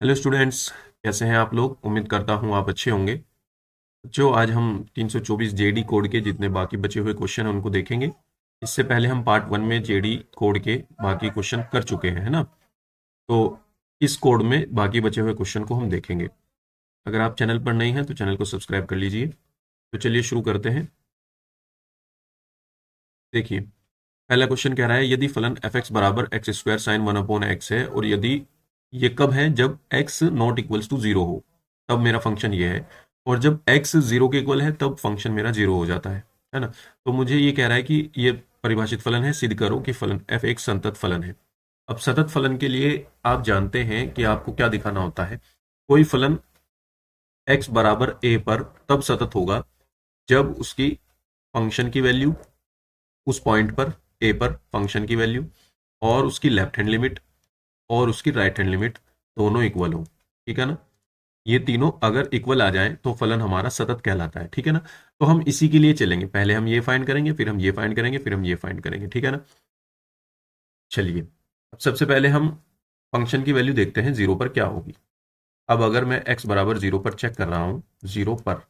Hello students, कैसे हैं आप लोग। उम्मीद करता हूं आप अच्छे होंगे। जो आज हम 324 जेडी कोड के जितने बाकी बचे हुए क्वेश्चन हैं उनको देखेंगे। इससे पहले हम पार्ट 1 में जेडी कोड के बाकी क्वेश्चन कर चुके हैं, है ना। तो इस कोड में बाकी बचे हुए क्वेश्चन को हम देखेंगे। अगर आप चैनल पर नए हैं तो चैनल को सब्सक्राइब कर लीजिए। तो चलिए शुरू करते हैं। देखिए, पहला क्वेश्चन कह रहा है यदि फलन एफ एक्स बराबर x square sine one upon x है और यदि ये कब है, जब x not equals to zero हो, तब मेरा फंक्शन ये है। और जब एक्स जीरो के इक्वल है तब फंक्शन मेरा जीरो हो जाता है ना। तो मुझे ये कह रहा है कि ये परिभाषित फलन है, सिद्ध करो कि फलन एफ एक संतत फलन है। अब सतत फलन के लिए आप जानते हैं कि आपको क्या दिखाना होता है। कोई फलन एक्स बराबर ए पर तब सतत होगा जब उसकी फंक्शन की वैल्यू उस पॉइंट पर ए पर फंक्शन की वैल्यू और उसकी लेफ्ट हैंड लिमिट और उसकी राइट हैंड लिमिट दोनों इक्वल हो। ठीक है ना। ये तीनों अगर इक्वल आ जाए तो फलन हमारा सतत कहलाता है। ठीक है ना। तो हम इसी के लिए चलेंगे, पहले हम ये फाइंड करेंगे, फिर हम ये फाइंड करेंगे, फिर हम ये फाइंड करेंगे। ठीक है ना। चलिए, अब सबसे पहले हम फंक्शन की वैल्यू देखते हैं जीरो पर क्या होगी। अब अगर मैं एक्स बराबर जीरो पर चेक कर रहा हूं, जीरो पर,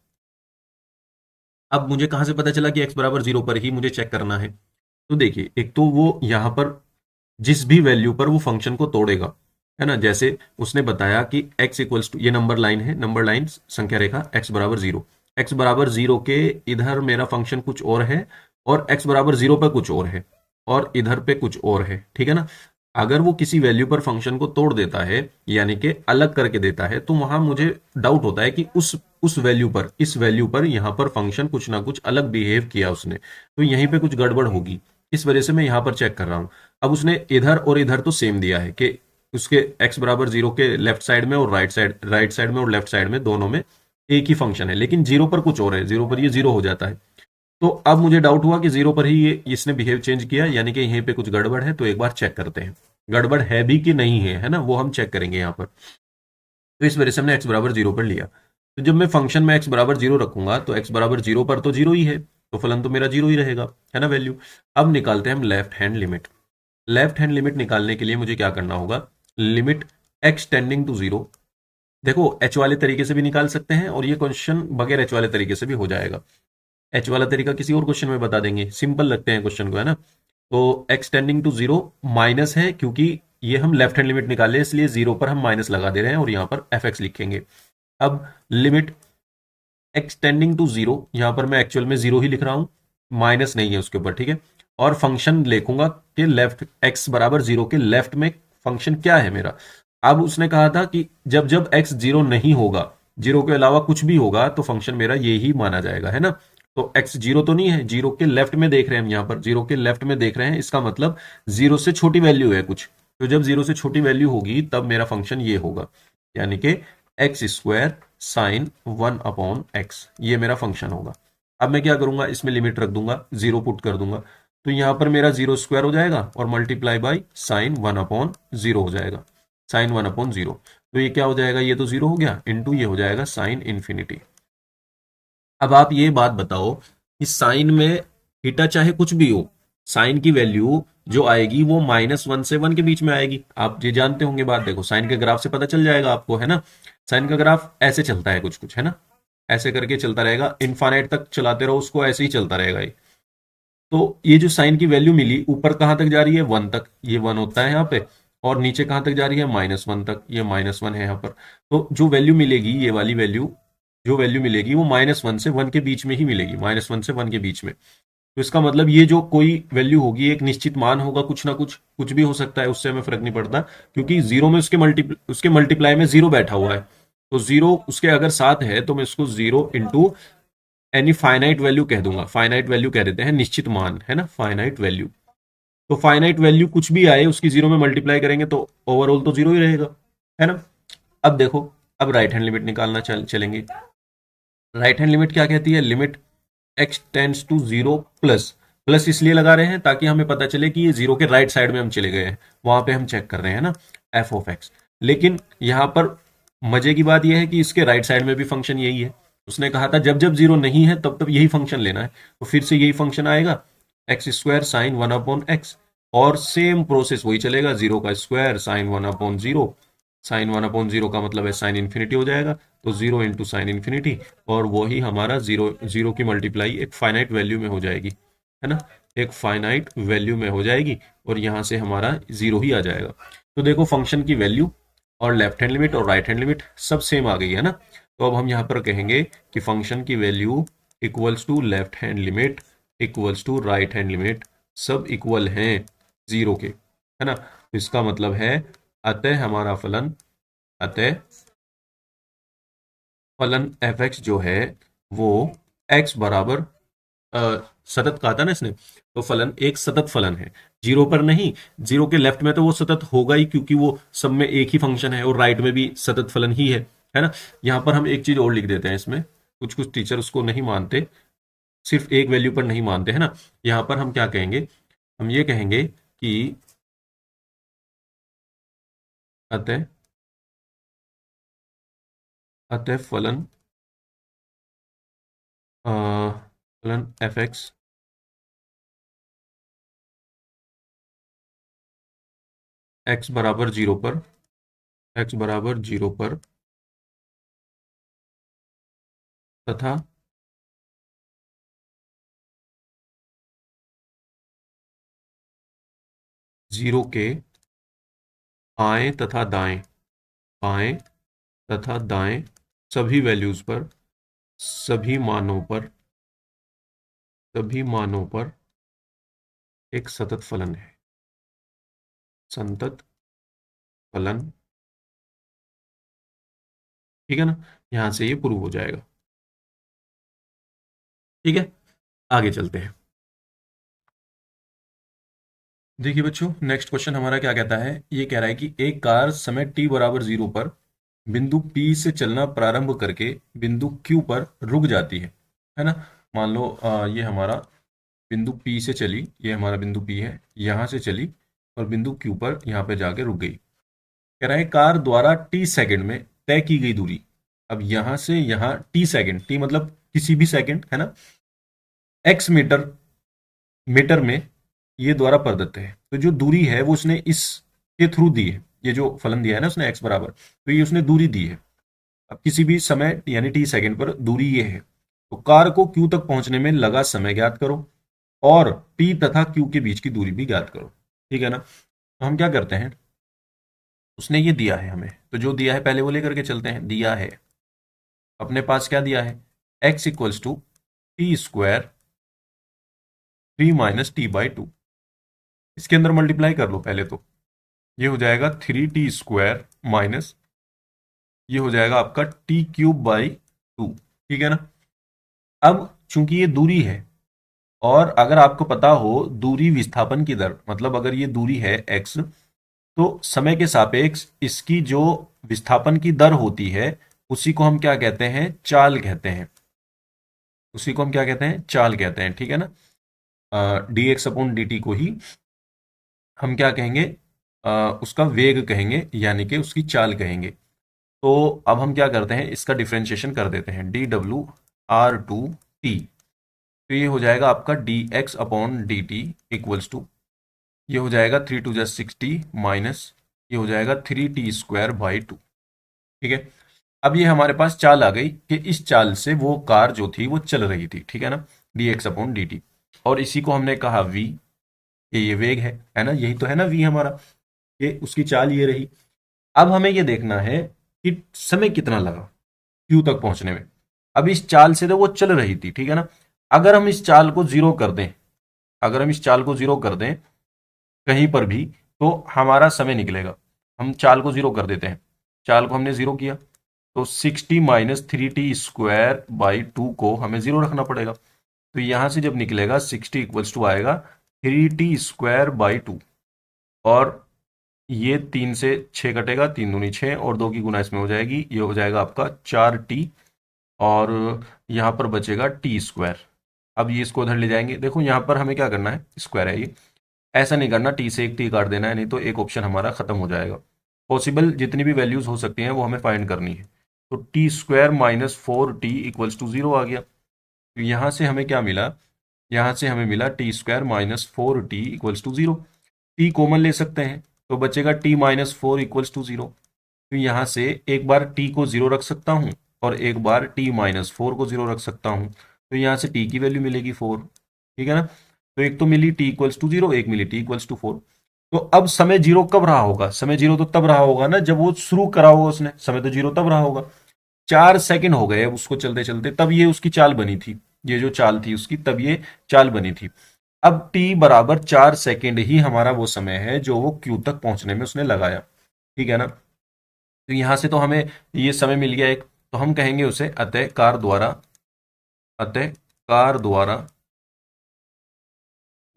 अब मुझे कहां से पता चला कि एक्स बराबर जीरो पर ही मुझे चेक करना है। तो देखिए, एक तो वो यहां पर जिस भी वैल्यू पर वो फंक्शन को तोड़ेगा, है ना। जैसे उसने बताया कि x इक्वल्स टू, ये नंबर लाइन है, नंबर लाइन संख्या रेखा x बराबर जीरो, x बराबर जीरो के इधर मेरा फंक्शन कुछ और है और x बराबर जीरो पर कुछ और है और इधर पे कुछ और है। ठीक है ना। अगर वो किसी वैल्यू पर फंक्शन को तोड़ देता है, यानी कि अलग करके देता है, तो वहां मुझे डाउट होता है कि उस वैल्यू पर, इस वैल्यू पर यहां पर फंक्शन कुछ ना कुछ अलग बिहेव किया उसने, तो यहीं पे कुछ गड़बड़ होगी। इस वजह से मैं यहां पर चेक कर रहा हूं। अब उसने इधर और इधर तो सेम दिया है कि उसके x बराबर जीरो के लेफ्ट साइड में और राइट साइड में और लेफ्ट साइड में दोनों में एक ही फंक्शन है, लेकिन जीरो पर कुछ और है, जीरो पर ये जीरो हो जाता है। तो अब मुझे डाउट हुआ कि जीरो पर ही ये इसने बिहेव चेंज किया, यानी कि यहीं पे कुछ गड़बड़ है। तो एक बार चेक करते हैं गड़बड़ है भी कि नहीं है ना, वो हम चेक करेंगे यहाँ पर। तो इस वजह से हमने x बराबर जीरो पर लिया। तो जब मैं फंक्शन में x बराबर जीरो रखूंगा तो x बराबर जीरो पर तो जीरो ही है, तो फलन तो मेरा जीरो ही रहेगा, है ना, वैल्यू। अब निकालते हैं हम left hand limit. Left hand limit निकालने के लिए मुझे क्या करना होगा, limit x tending to zero. देखो, h वाले तरीके से भी निकाल सकते हैं और ये क्वेश्चन बगैर h वाले तरीके से भी हो जाएगा। h वाला तरीका किसी और क्वेश्चन में बता देंगे, सिंपल लगते हैं क्वेश्चन को, है ना। तो x tending to zero minus है, क्योंकि ये हम लेफ्ट हैंड लिमिट निकाले इसलिए जीरो पर हम माइनस लगा दे रहे हैं और यहां पर एफ एक्स लिखेंगे। अब limit x tending to zero, यहां पर मैं एक्चुअल में जीरो ही लिख रहा हूं, माइनस नहीं है उसके ऊपर, ठीक है। और फंक्शन लिखूंगा कि लेफ्ट एक्स बराबर जीरो के लेफ्ट में फंक्शन क्या है मेरा। अब उसने कहा था कि जब जब एक्स जीरो नहीं होगा, जीरो के अलावा कुछ भी होगा, तो फंक्शन मेरा ये ही माना जाएगा, है ना। तो एक्स जीरो तो नहीं है, जीरो के लेफ्ट में देख रहे हैं हम, यहां पर जीरो के लेफ्ट में देख रहे हैं, इसका मतलब जीरो से छोटी वैल्यू है कुछ। तो जब जीरो से छोटी वैल्यू होगी तब मेरा फंक्शन ये होगा, यानी कि x square sine one upon x, ये मेरा फंक्शन होगा। अब मैं क्या करूंगा, इसमें लिमिट रख दूंगा, जीरो पुट कर दूंगा, तो यहां पर मेरा जीरो स्क्वायर हो जाएगा और multiply by sine one upon zero हो जाएगा, साइन वन अपॉन जीरो। तो ये क्या हो जाएगा, ये तो जीरो हो गया, इंटू ये हो जाएगा साइन इन्फिनिटी। अब आप ये बात बताओ कि साइन में थीटा चाहे कुछ भी हो, साइन की वैल्यू जो आएगी वो माइनस वन से वन के बीच में आएगी। आप ये जानते होंगे बात, देखो साइन के ग्राफ से पता चल जाएगा आपको, है ना। साइन का ग्राफ ऐसे चलता है, कुछ कुछ, है ना, ऐसे करके चलता रहेगा, इनफाइनाइट तक चलाते रहो उसको, ऐसे ही चलता रहेगा ये। तो ये जो साइन की वैल्यू मिली, ऊपर कहां तक जा रही है, वन तक, ये वन होता है यहाँ पे, और नीचे कहां तक जा रही है, माइनस वन तक, ये माइनस वन है यहाँ पर। तो जो वैल्यू मिलेगी, ये वाली वैल्यू जो वैल्यू मिलेगी वो माइनस वन से वन के बीच में ही मिलेगी, माइनस वन से वन के बीच में। तो इसका मतलब ये जो कोई वैल्यू होगी एक निश्चित मान होगा, कुछ ना कुछ, कुछ भी हो सकता है, उससे हमें फर्क नहीं पड़ता, क्योंकि जीरो में उसके मल्टीप्लाई में जीरो बैठा हुआ है। तो जीरो उसके अगर साथ है तो मैं इसको zero into any finite value कह दूंगा, फाइनाइट वैल्यू कह देते हैं, निश्चित मान, है ना, फाइनाइट वैल्यू। तो फाइनाइट वैल्यू कुछ भी आए उसकी जीरो में मल्टीप्लाई करेंगे तो ओवरऑल तो जीरो ही रहेगा, है ना। अब देखो, अब राइट हैंड लिमिट निकालना चलेंगे। राइट हैंड लिमिट क्या कहती है, limit x tends to zero plus, plus इसलिए लगा रहे हैं ताकि हमें पता चले कि ये जीरो के राइट साइड में हम चले गए हैं, वहां पे हम चेक कर रहे हैं ना, एफ ऑफ एक्स। लेकिन यहां पर मजे की बात यह है कि इसके राइट साइड में भी फंक्शन यही है। उसने कहा था जब जब जीरो नहीं है तब तब यही फंक्शन लेना है, तो फिर से यही फंक्शन आएगा, x square sine one upon x, और सेम प्रोसेस वही चलेगा, जीरो का square sine one upon zero, sine 1/0 का मतलब है साइन इन्फिनिटी हो जाएगा, तो 0 इंटू साइन इन्फिनिटी, और वही हमारा जीरो जीरो की मल्टीप्लाई एक फाइनाइट वैल्यू में हो जाएगी, है ना, एक फाइनाइट वैल्यू में हो जाएगी, और यहाँ से हमारा जीरो ही आ जाएगा। तो देखो फंक्शन की वैल्यू और लेफ्ट हैंड लिमिट और राइट हैंड लिमिट सब सेम आ गई है ना। तो अब हम यहाँ पर कहेंगे कि फंक्शन की value equals to left hand limit equals to right hand limit सब इक्वल हैं जीरो के, है ना। तो इसका मतलब है अतः हमारा फलन, अतः फलन एफ एक्स जो है वो एक्स बराबर सतत कहा था ना इसने, तो फलन एक सतत फलन है, जीरो पर नहीं। जीरो के लेफ्ट में तो वो सतत होगा ही, क्योंकि वो सब में एक ही फंक्शन है, और राइट में भी सतत फलन ही है ना। यहाँ पर हम एक चीज और लिख देते हैं इसमें, कुछ कुछ टीचर उसको नहीं मानते, सिर्फ एक वैल्यू पर नहीं मानते, है ना। यहाँ पर हम क्या कहेंगे, हम ये कहेंगे कि अतः अतः फलन एफ एक्स एक्स बराबर जीरो पर, एक्स बराबर जीरो पर तथा जीरो के बाएं तथा दाएं, बाएं तथा दाएं सभी वैल्यूज पर, सभी मानों पर, सभी मानों पर एक सतत फलन है, संतत फलन, ठीक है ना। यहां से ये प्रूव हो जाएगा, ठीक है। आगे चलते हैं। देखिए बच्चों, नेक्स्ट क्वेश्चन हमारा क्या कहता है, ये कह रहा है कि एक कार समय t बराबर 0 पर बिंदु P से चलना प्रारंभ करके बिंदु Q पर रुक जाती है ना। मान लो ये हमारा बिंदु P से चली, ये हमारा बिंदु P है, यहाँ से चली और बिंदु Q पर यहाँ पे जाके रुक गई। कह रहा है कार द्वारा t सेकंड में तय की गई दूरी, अब यहाँ से यहाँ t सेकंड, t मतलब किसी भी सेकंड, है ना, x मीटर, मीटर में ये द्वारा प्रदत्त है। तो जो दूरी है वो उसने इस के थ्रू दी है, ये जो फलन दिया है ना उसने x बराबर, तो ये उसने दूरी दी है। अब किसी भी समय यानी t सेकंड पर दूरी ये है, तो कार को q तक पहुंचने में लगा समय ज्ञात करो और p तथा q के बीच की दूरी भी ज्ञात करो, ठीक है ना। तो हम क्या करते हैं, उसने ये दिया है हमें, तो जो दिया है पहले वो लेकर के चलते हैं। दिया है अपने पास, क्या दिया है, x equals to t square 3 - t/2, इसके अंदर मल्टीप्लाई कर लो पहले, तो ये हो जाएगा 3t² माइनस ये हो जाएगा आपका t³/2, ठीक है ना। अब चूंकि ये दूरी है, और अगर आपको पता हो दूरी विस्थापन की दर, मतलब अगर ये दूरी है x, तो समय के सापेक्ष इसकी जो विस्थापन की दर होती है उसी को हम क्या कहते हैं, चाल कहते हैं, उसी को हम क्या कहते हैं, चाल कहते हैं, ठीक है ना। dx/dt को ही हम क्या कहेंगे, उसका वेग कहेंगे, यानी कि उसकी चाल कहेंगे। तो अब हम क्या करते हैं, इसका डिफ्रेंशिएशन कर देते हैं, dw/r2t, तो ये हो जाएगा आपका dx/dt इक्वल्स टू, ये हो जाएगा 3×2 = 60 माइनस ये हो जाएगा 3t²/2, ठीक है। अब ये हमारे पास चाल आ गई कि इस चाल से वो कार जो थी वो चल रही थी, ठीक है ना, dx/dt, और इसी को हमने कहा v, ये वेग है ना, यही तो है ना v हमारा, ये उसकी चाल ये रही। अब हमें ये देखना है कि समय कितना लगा Q तक पहुंचने में। अब इस चाल से तो वो चल रही थी, ठीक है ना, अगर हम इस चाल को जीरो कर दें, अगर हम इस चाल को जीरो कर दें कहीं पर भी, तो हमारा समय निकलेगा। हम चाल को जीरो कर देते हैं, चाल को हमने जीरो किया, तो 60 - 3t²/2 को हमें जीरो रखना पड़ेगा। तो यहां से जब निकलेगा 60 इक्वल्स टू आएगा 3t²/2, और ये 3 से 6 कटेगा, 3 दूनी 6 और 2 की गुना इसमें हो जाएगी, ये हो जाएगा आपका 4t, और यहाँ पर बचेगा t²। अब ये इसको उधर ले जाएंगे, देखो यहाँ पर हमें क्या करना है, स्क्वायर है ये, ऐसा नहीं करना, t से एक t काट देना है, नहीं तो एक ऑप्शन हमारा खत्म हो जाएगा। पॉसिबल जितनी भी वैल्यूज हो सकती हैं वो हमें फाइंड करनी है। तो t² - 4t इक्वल्स टू 0 आ गया। तो यहाँ से हमें क्या मिला, यहाँ से हमें मिला t² - 4t equals to 0। t common ले सकते हैं, तो बचेगा t - 4 इक्वल्स टू 0। तो यहाँ से एक बार टी को 0 रख सकता हूँ और एक बार t-4 को 0 रख सकता हूँ। तो यहाँ से t की वैल्यू मिलेगी 4। ठीक है ना। तो एक तो मिली t=0, एक मिली t=4। तो अब समय जीरो कब रहा होगा? समय जीरो तो तब रहा होगा ना जब वो शुरू करा होगा उसने। समय तो जीरो तब रहा होगा। 4 सेकंड हो गए अब उसको चलते चलते, तब ये उसकी चाल बनी थी। ये जो चाल थी उसकी, तब ये चाल बनी थी। अब t बराबर 4 सेकंड ही हमारा वो समय है जो वो क्यू तक पहुंचने में उसने लगाया। ठीक है ना। तो यहां से तो हमें ये समय मिल गया एक। तो हम कहेंगे उसे अतः कार द्वारा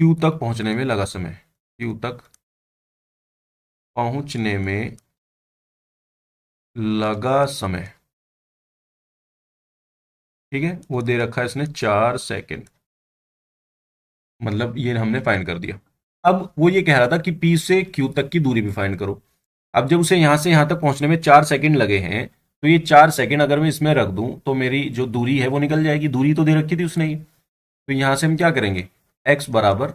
क्यू तक पहुंचने में लगा समय। क्यू तक पहुंचने में लगा समय। ठीक है, वो दे रखा है इसने 4 सेकंड। मतलब ये हमने फाइंड कर दिया। अब वो ये कह रहा था कि पी से क्यू तक की दूरी भी फाइंड करो। अब जब उसे यहां से यहां तक पहुंचने में 4 सेकंड लगे हैं, तो ये 4 सेकंड अगर मैं इसमें रख दूं तो मेरी जो दूरी है वो निकल जाएगी। दूरी तो दे रखी थी उसने ही। तो यहां से हम क्या करेंगे? x बराबर,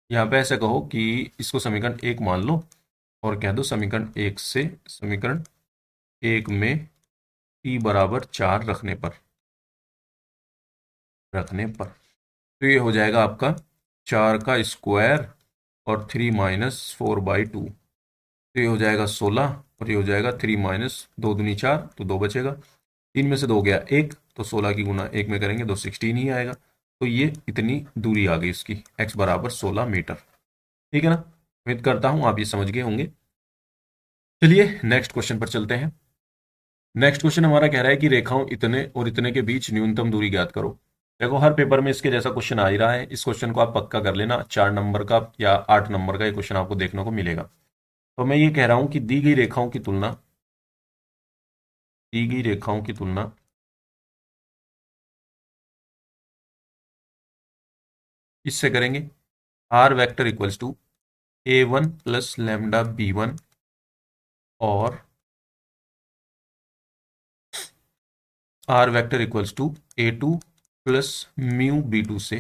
यहां पे ऐसे कहो कि इसको समीकरण 1 मान लो और कह दो समीकरण 1 में t बराबर 4 रखने पर तो ये हो जाएगा आपका 4 का स्क्वायर और 3 - 4/2। तो ये हो जाएगा 16 और ये हो जाएगा 3 - 2 दूनी 4, तो 2 बचेगा। 3 में से 2 गया 1, तो 16 की गुना 1 में करेंगे तो 16 ही आएगा। तो ये इतनी दूरी आ गई इसकी, x बराबर 16 मीटर। ठीक है ना। उम्मीद करता हूं आप ये समझ गए होंगे। चलिए नेक्स्ट क्वेश्चन पर चलते हैं। नेक्स्ट क्वेश्चन हमारा कह रहा है कि रेखाओं इतने और इतने के बीच न्यूनतम दूरी ज्ञात करो। देखो हर पेपर में इसके जैसा क्वेश्चन आ ही रहा है। इस क्वेश्चन को आप पक्का कर लेना, 4 नंबर का या 8 नंबर का ये क्वेश्चन आपको देखने को मिलेगा। तो मैं ये कह रहा हूं कि दी गई रेखाओं की तुलना इससे करेंगे। R vector equals to a1 plus lambda b1 और r vector equals to a2 plus mu b2 से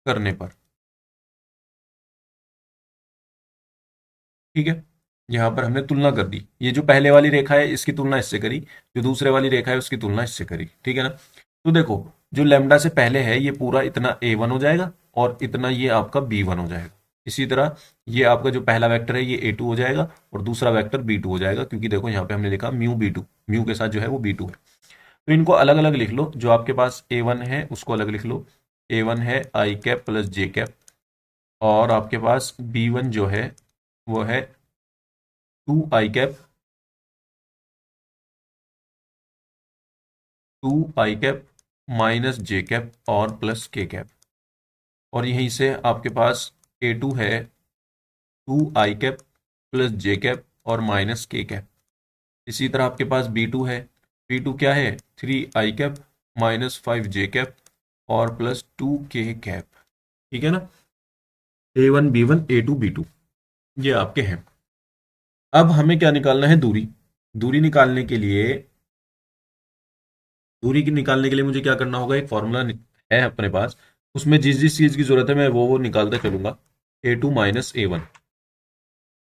करने पर। ठीक है। यहां पर हमने तुलना कर दी। ये जो पहले वाली रेखा है इसकी तुलना इससे करी, जो दूसरे वाली रेखा है उसकी तुलना इससे करी। ठीक है ना। तो देखो जो लैम्डा से पहले है ये पूरा इतना a1 हो जाएगा और इतना ये आपका b1 हो जाएगा। इसी तरह ये आपका जो पहला वेक्टर है ये a2 हो जाएगा और दूसरा वेक्टर b2 हो जाएगा, क्योंकि देखो यहाँ पे हमने लिखा म्यू b2, म्यू के साथ जो है वो b2 है। तो इनको अलग अलग लिख लो। जो आपके पास a1 है उसको अलग लिख लो। a1 है आई कैप प्लस जे कैप और आपके पास b1 जो है वो है 2 i cap, 2 i cap minus J cap और प्लस के कैप। और यहीं से आपके पास a2 है 2 i cap plus J cap और माइनस के कैप। इसी तरह आपके पास b2 है। b2 क्या है? 3 i cap minus 5 J cap और प्लस 2 के कैप। ठीक है ना। a1 b1 a2 b2 ये आपके हैं। अब हमें क्या निकालना है? दूरी। दूरी निकालने के लिए दूरी की निकालने के लिए मुझे क्या करना होगा? एक फॉर्मूला है अपने पास, उसमें जिस जिस चीज की जरूरत है मैं वो निकालता चलूंगा। a2 - a1,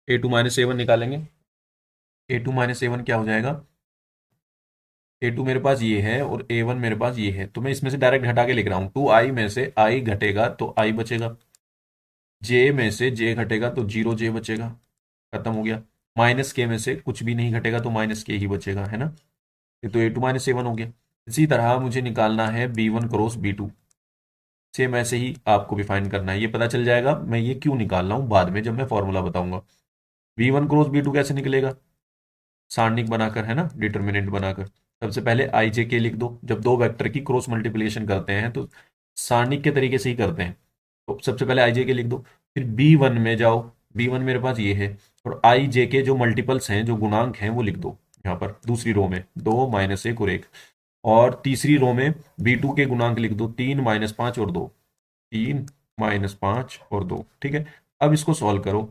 a2 - a1 निकालेंगे। a2 - a1 क्या हो जाएगा? a2 मेरे पास ये है और a1 मेरे पास ये है, तो मैं इसमें से डायरेक्ट घटा के लिख रहा हूँ। 2i में से i घटेगा तो i बचेगा, j में से j घटेगा तो 0j बचेगा, खत्म हो गया। माइनस के में से कुछ भी नहीं घटेगा तो माइनस के ही बचेगा, है ना। ये तो a2 - a1 हो गया। इसी तरह मुझे निकालना है b1 क्रॉस b2। सेम ऐसे ही आपको भी फाइंड करना है। ये पता चल जाएगा मैं ये क्यों निकाल रहा हूँ बाद में जब मैं फॉर्मूला बताऊंगा। b1 क्रॉस b2 कैसे निकलेगा? सारणिक बनाकर, है ना, डिटर्मिनेंट बनाकर। सबसे पहले आई जे के लिख दो। जब दो वेक्टर की क्रॉस मल्टीप्लिकेशन करते हैं तो सारणिक के तरीके से ही करते हैं। तो सबसे पहले आई जे के लिख दो, फिर b1 में जाओ। b1 मेरे पास ये है और आई जे के जो मल्टीपल्स हैं, जो गुणांक हैं, वो लिख दो यहाँ पर दूसरी रो में, 2 - 1 और 1। और तीसरी रो में b2 के गुणांक लिख दो, 3 - 5 और 2, 3 - 5 और 2। ठीक है। अब इसको सॉल्व करो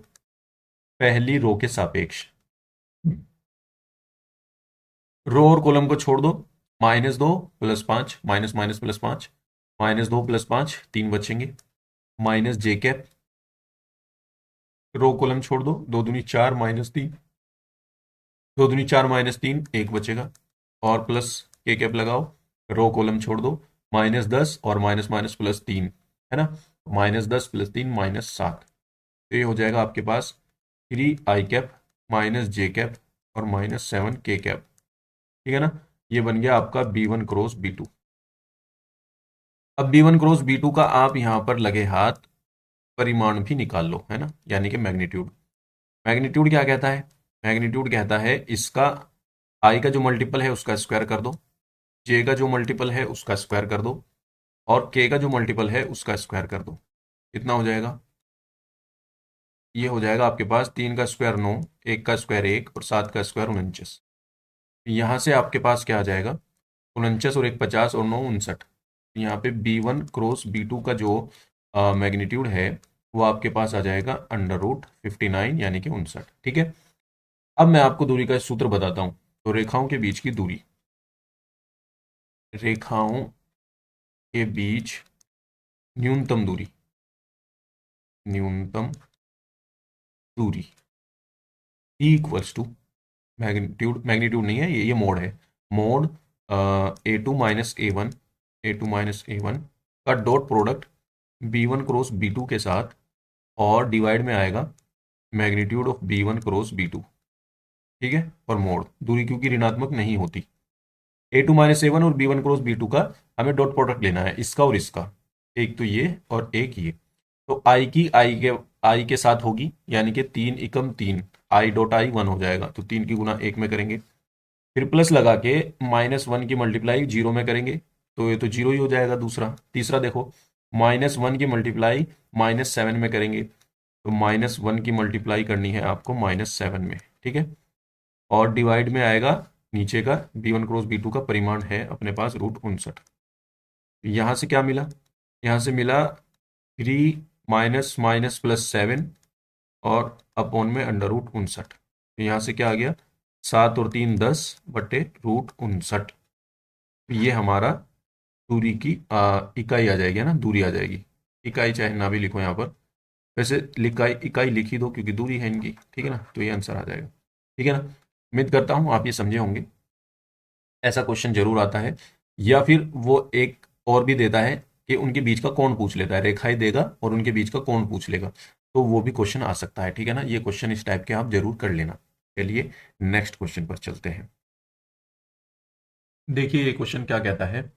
पहली रो के सापेक्ष। रो और कॉलम को छोड़ दो। -2 + 5, माइनस माइनस +5, -2 + 5, 3 बचेंगे, माइनस जे कैप। रो कॉलम छोड़ दो, 2 दूनी 4 - 3, दो दूनी 4 -3 1 बचेगा, और प्लस के कैप लगाओ, रो कॉलम छोड़ दो, -10 और माइनस माइनस +3 है ना, -10 +3 -7। तो ये हो जाएगा आपके पास 3 i कैप -j कैप और -7 के कैप, ठीक है ना। ये बन गया आपका B1 क्रॉस B2। अब B1 क्रॉस B2 का आप यहां पर लगे हाथ परिमाण भी निकाल लो, है ना, यानी कि मैग्नीट्यूड। मैग्नीट्यूड क्या कहता है? मैग्नीट्यूड कहता है इसका i का जो मल्टीपल है उसका स्क्वायर कर दो, j का जो मल्टीपल है उसका स्क्वायर कर दो, और k का जो मल्टीपल है उसका स्क्वायर कर दो। कितना हो जाएगा? ये हो जाएगा आपके पास 3 का स्क्वायर 9, 1 का स्क्वायर 1 और 7 का स्क्वायर 49। यहाँ से आपके पास क्या आ जाएगा? 49 और 1 50 और 9 59। यहाँ पे B1 क्रॉस B2 का जो मैग्नीट्यूड है वो आपके पास आ जाएगा √59 यानी कि 59, ठीक है। अब मैं आपको दूरी का सूत्र बताता हूँ। तो रेखाओं के बीच की दूरी, रेखाओं के बीच न्यूनतम दूरी, न्यूनतम दूरी इक्वल्स टू मैग्नीट्यूड, मैग्नीट्यूड नहीं है ये मोड है, मोड A2 - A1 का dot product B1 cross B2 के साथ, और डिवाइड में आएगा magnitude of B1 cross B2, ठीक है, और मोड दूरी क्योंकि ऋणात्मक नहीं होती। A2 - A1 और B1 क्रॉस B2 का हमें डॉट प्रोडक्ट लेना है, इसका और इसका, एक तो ये और एक ये। तो आई के साथ होगी, यानी कि 3 एकम 3, आई डॉट आई 1 हो जाएगा, तो 3 की गुना 1 में करेंगे, फिर प्लस लगा के -1 की मल्टीप्लाई 0 में करेंगे, तो ये तो 0 ही हो जाएगा। दूसरा तीसरा देखो, -1 की मल्टीप्लाई -7 में करेंगे, तो -1 की मल्टीप्लाई करनी है आपको -7 में, ठीक है, और डिवाइड में आएगा नीचे का B1 क्रॉस B2 का परिमाण है अपने पास √59। यहाँ से क्या मिला? यहाँ से मिला 3 माइनस माइनस +7 और अपॉन में √59। तो यहाँ से क्या आ गया? 7 और 3 10 बटे √59। ये हमारा दूरी की इकाई आ जाएगी, है ना, दूरी आ जाएगी। इकाई चाहे ना भी लिखो यहाँ पर, वैसे इकाई लिख ही दो क्योंकि दूरी है इनकी, ठीक है ना, तो ये आंसर आ जाएगा, ठीक है ना। उम्मीद करता हूँ आप ये समझे होंगे। ऐसा क्वेश्चन जरूर आता है, या फिर वो एक और भी देता है कि उनके बीच का कोण पूछ लेता है, रेखाएं देगा और उनके बीच का कोण पूछ लेगा, तो वो भी क्वेश्चन आ सकता है, ठीक है ना। ये क्वेश्चन इस टाइप के आप जरूर कर लेना। चलिए नेक्स्ट क्वेश्चन पर चलते हैं। देखिए ये क्वेश्चन क्या कहता है,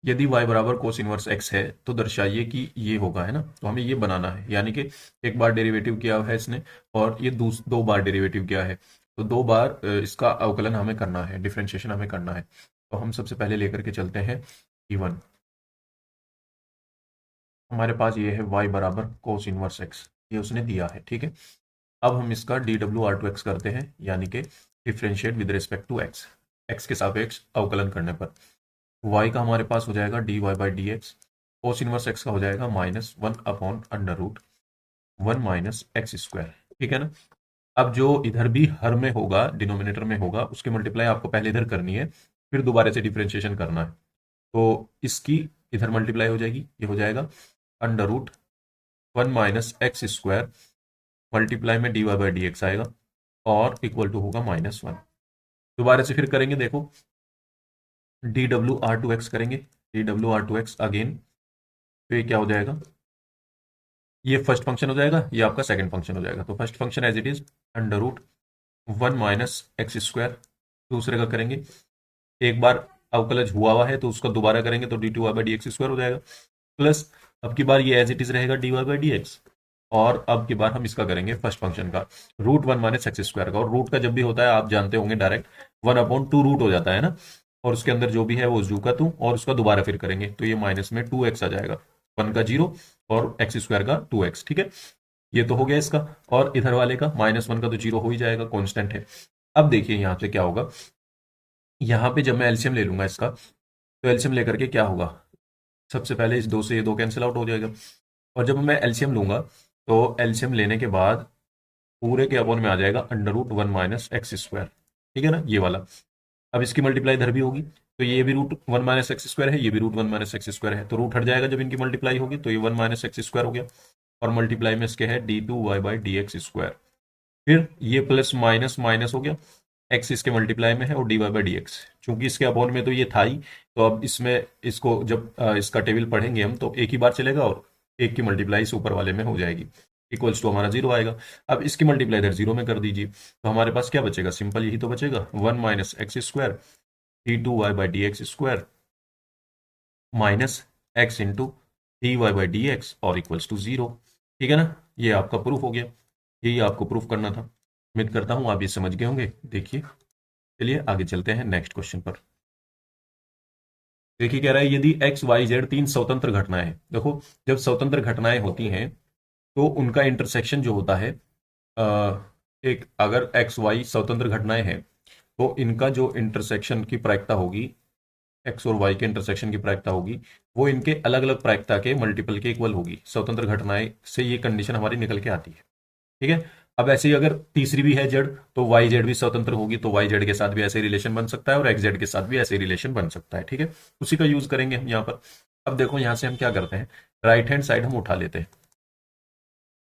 यदि y बराबर कोस इनवर्स x है तो दर्शाइए कि ये होगा, है ना। तो हमें ये बनाना है, यानी कि एक बार डेरिवेटिव किया है इसने और ये दो बार डेरिवेटिव किया है, तो दो बार इसका अवकलन हमें करना है, डिफरेंशिएशन हमें करना है। तो हम सबसे पहले लेकर के चलते हैं E1। हमारे पास ये है y बराबर कोस इनवर्स x, ये उसने दिया है, ठीक है। अब हम इसका dw/2x करते हैं, यानी कि differentiate with respect to x के सापेक्ष अवकलन करने पर y का हमारे पास हो जाएगा dy/dx, कोस इनवर्स x का हो जाएगा -1/√1 - x², ठीक है ना। अब जो इधर भी हर में होगा, डिनोमिनेटर में होगा, उसकी मल्टीप्लाई आपको पहले इधर करनी है, फिर दोबारा से डिफरेंशिएशन करना है। तो इसकी इधर मल्टीप्लाई हो जाएगी, ये हो जाएगा √1 - x² मल्टीप्लाई में dy/dx आएगा और इक्वल टू होगा -1। दोबारा से फिर करेंगे, देखो dw/2x करेंगे, dw/2x अगेन, तो ये क्या हो जाएगा? ये फर्स्ट फंक्शन हो जाएगा, ये आपका सेकंड फंक्शन हो जाएगा। तो first function as it is √1 - x², दूसरे का करेंगे, एक बार अवकलज हुआ है तो उसका दोबारा करेंगे तो dy/dx² हो जाएगा, प्लस अब की बार ये एज इट इज रहेगा dy/dx, और अब की बार हम इसका करेंगे फर्स्ट फंक्शन का √1 - x² का, और रूट का जब भी होता है आप जानते होंगे डायरेक्ट 1/2 रूट हो जाता है ना, और उसके अंदर जो भी है वो जू का तू, और उसका दोबारा फिर करेंगे तो ये माइनस में 2x आ जाएगा, 1 का 0 और x² का 2x, ठीक है। ये तो हो गया इसका, और इधर वाले का -1 का तो 0 हो ही जाएगा, कांस्टेंट है। अब देखिए यहाँ पे क्या होगा, यहाँ पे जब मैं एलसीएम ले लूंगा इसका, तो एलसीएम लेकर के क्या होगा, सबसे पहले इस 2 से ये 2 कैंसिल आउट हो जाएगा, और जब मैं एलसीएम लूंगा तो एलसीएम लेने के बाद पूरे के अपॉन में आ जाएगा √1 - x², ठीक है ना, ये वाला। अब इसकी मल्टीप्लाई इधर भी होगी, तो ये भी √1 - x² है, ये भी √1 - x² है, तो रूट हट जाएगा जब इनकी मल्टीप्लाई होगी, तो ये 1 - x² हो गया, और मल्टीप्लाई में इसके है d2y/dx²। फिर ये प्लस माइनस माइनस हो गया, एक्स इसके मल्टीप्लाई में है और d y by d x, चूंकि इसके अपॉन में तो ये था ही, तो अब इसमें इसको जब इसका टेबल पढ़ेंगे हम तो एक ही बार चलेगा और एक की मल्टीप्लाई इस ऊपर वाले में हो जाएगी, इक्वल्स टू हमारा जीरो आएगा। अब इसकी मल्टीप्लाई इधर जीरो में कर दीजिए, तो हमारे पास क्या बचेगा, सिंपल यही तो बचेगा, one minus x square d two y by d x square minus x into d y by d x और इक्वल्स टू जीरो। ठीक है ना, ये आपका प्रूफ हो गया, यही आपको प्रूफ करना था। उम्मीद करता हूँ आप ये समझ गए होंगे। देखिए, चलिए आगे चलते हैं नेक्स्ट क्वेश्चन पर। देखिए कह रहा है यदि एक्स वाई जेड तीन स्वतंत्र घटनाएं हैं। देखो, जब स्वतंत्र घटनाएं होती हैं तो उनका इंटरसेक्शन जो होता है, एक अगर एक्स वाई स्वतंत्र घटनाएं हैं तो इनका जो इंटरसेक्शन की प्रायिकता होगी, एक्स और वाई के इंटरसेक्शन की प्रायिकता होगी, वो इनके अलग अलग प्रायिकता के मल्टीपल के इक्वल होगी। स्वतंत्र घटनाएं से ये कंडीशन हमारी निकल के आती है। ठीक है, अब ऐसे ही अगर तीसरी भी है जेड, तो वाई जेड भी स्वतंत्र होगी, तो वाई जेड के साथ भी ऐसे रिलेशन बन सकता है और एक्स जेड के साथ भी ऐसे रिलेशन बन सकता है। ठीक है, उसी का यूज करेंगे हम यहाँ पर। अब देखो यहाँ से हम क्या करते हैं, राइट हैंड साइड हम उठा लेते हैं।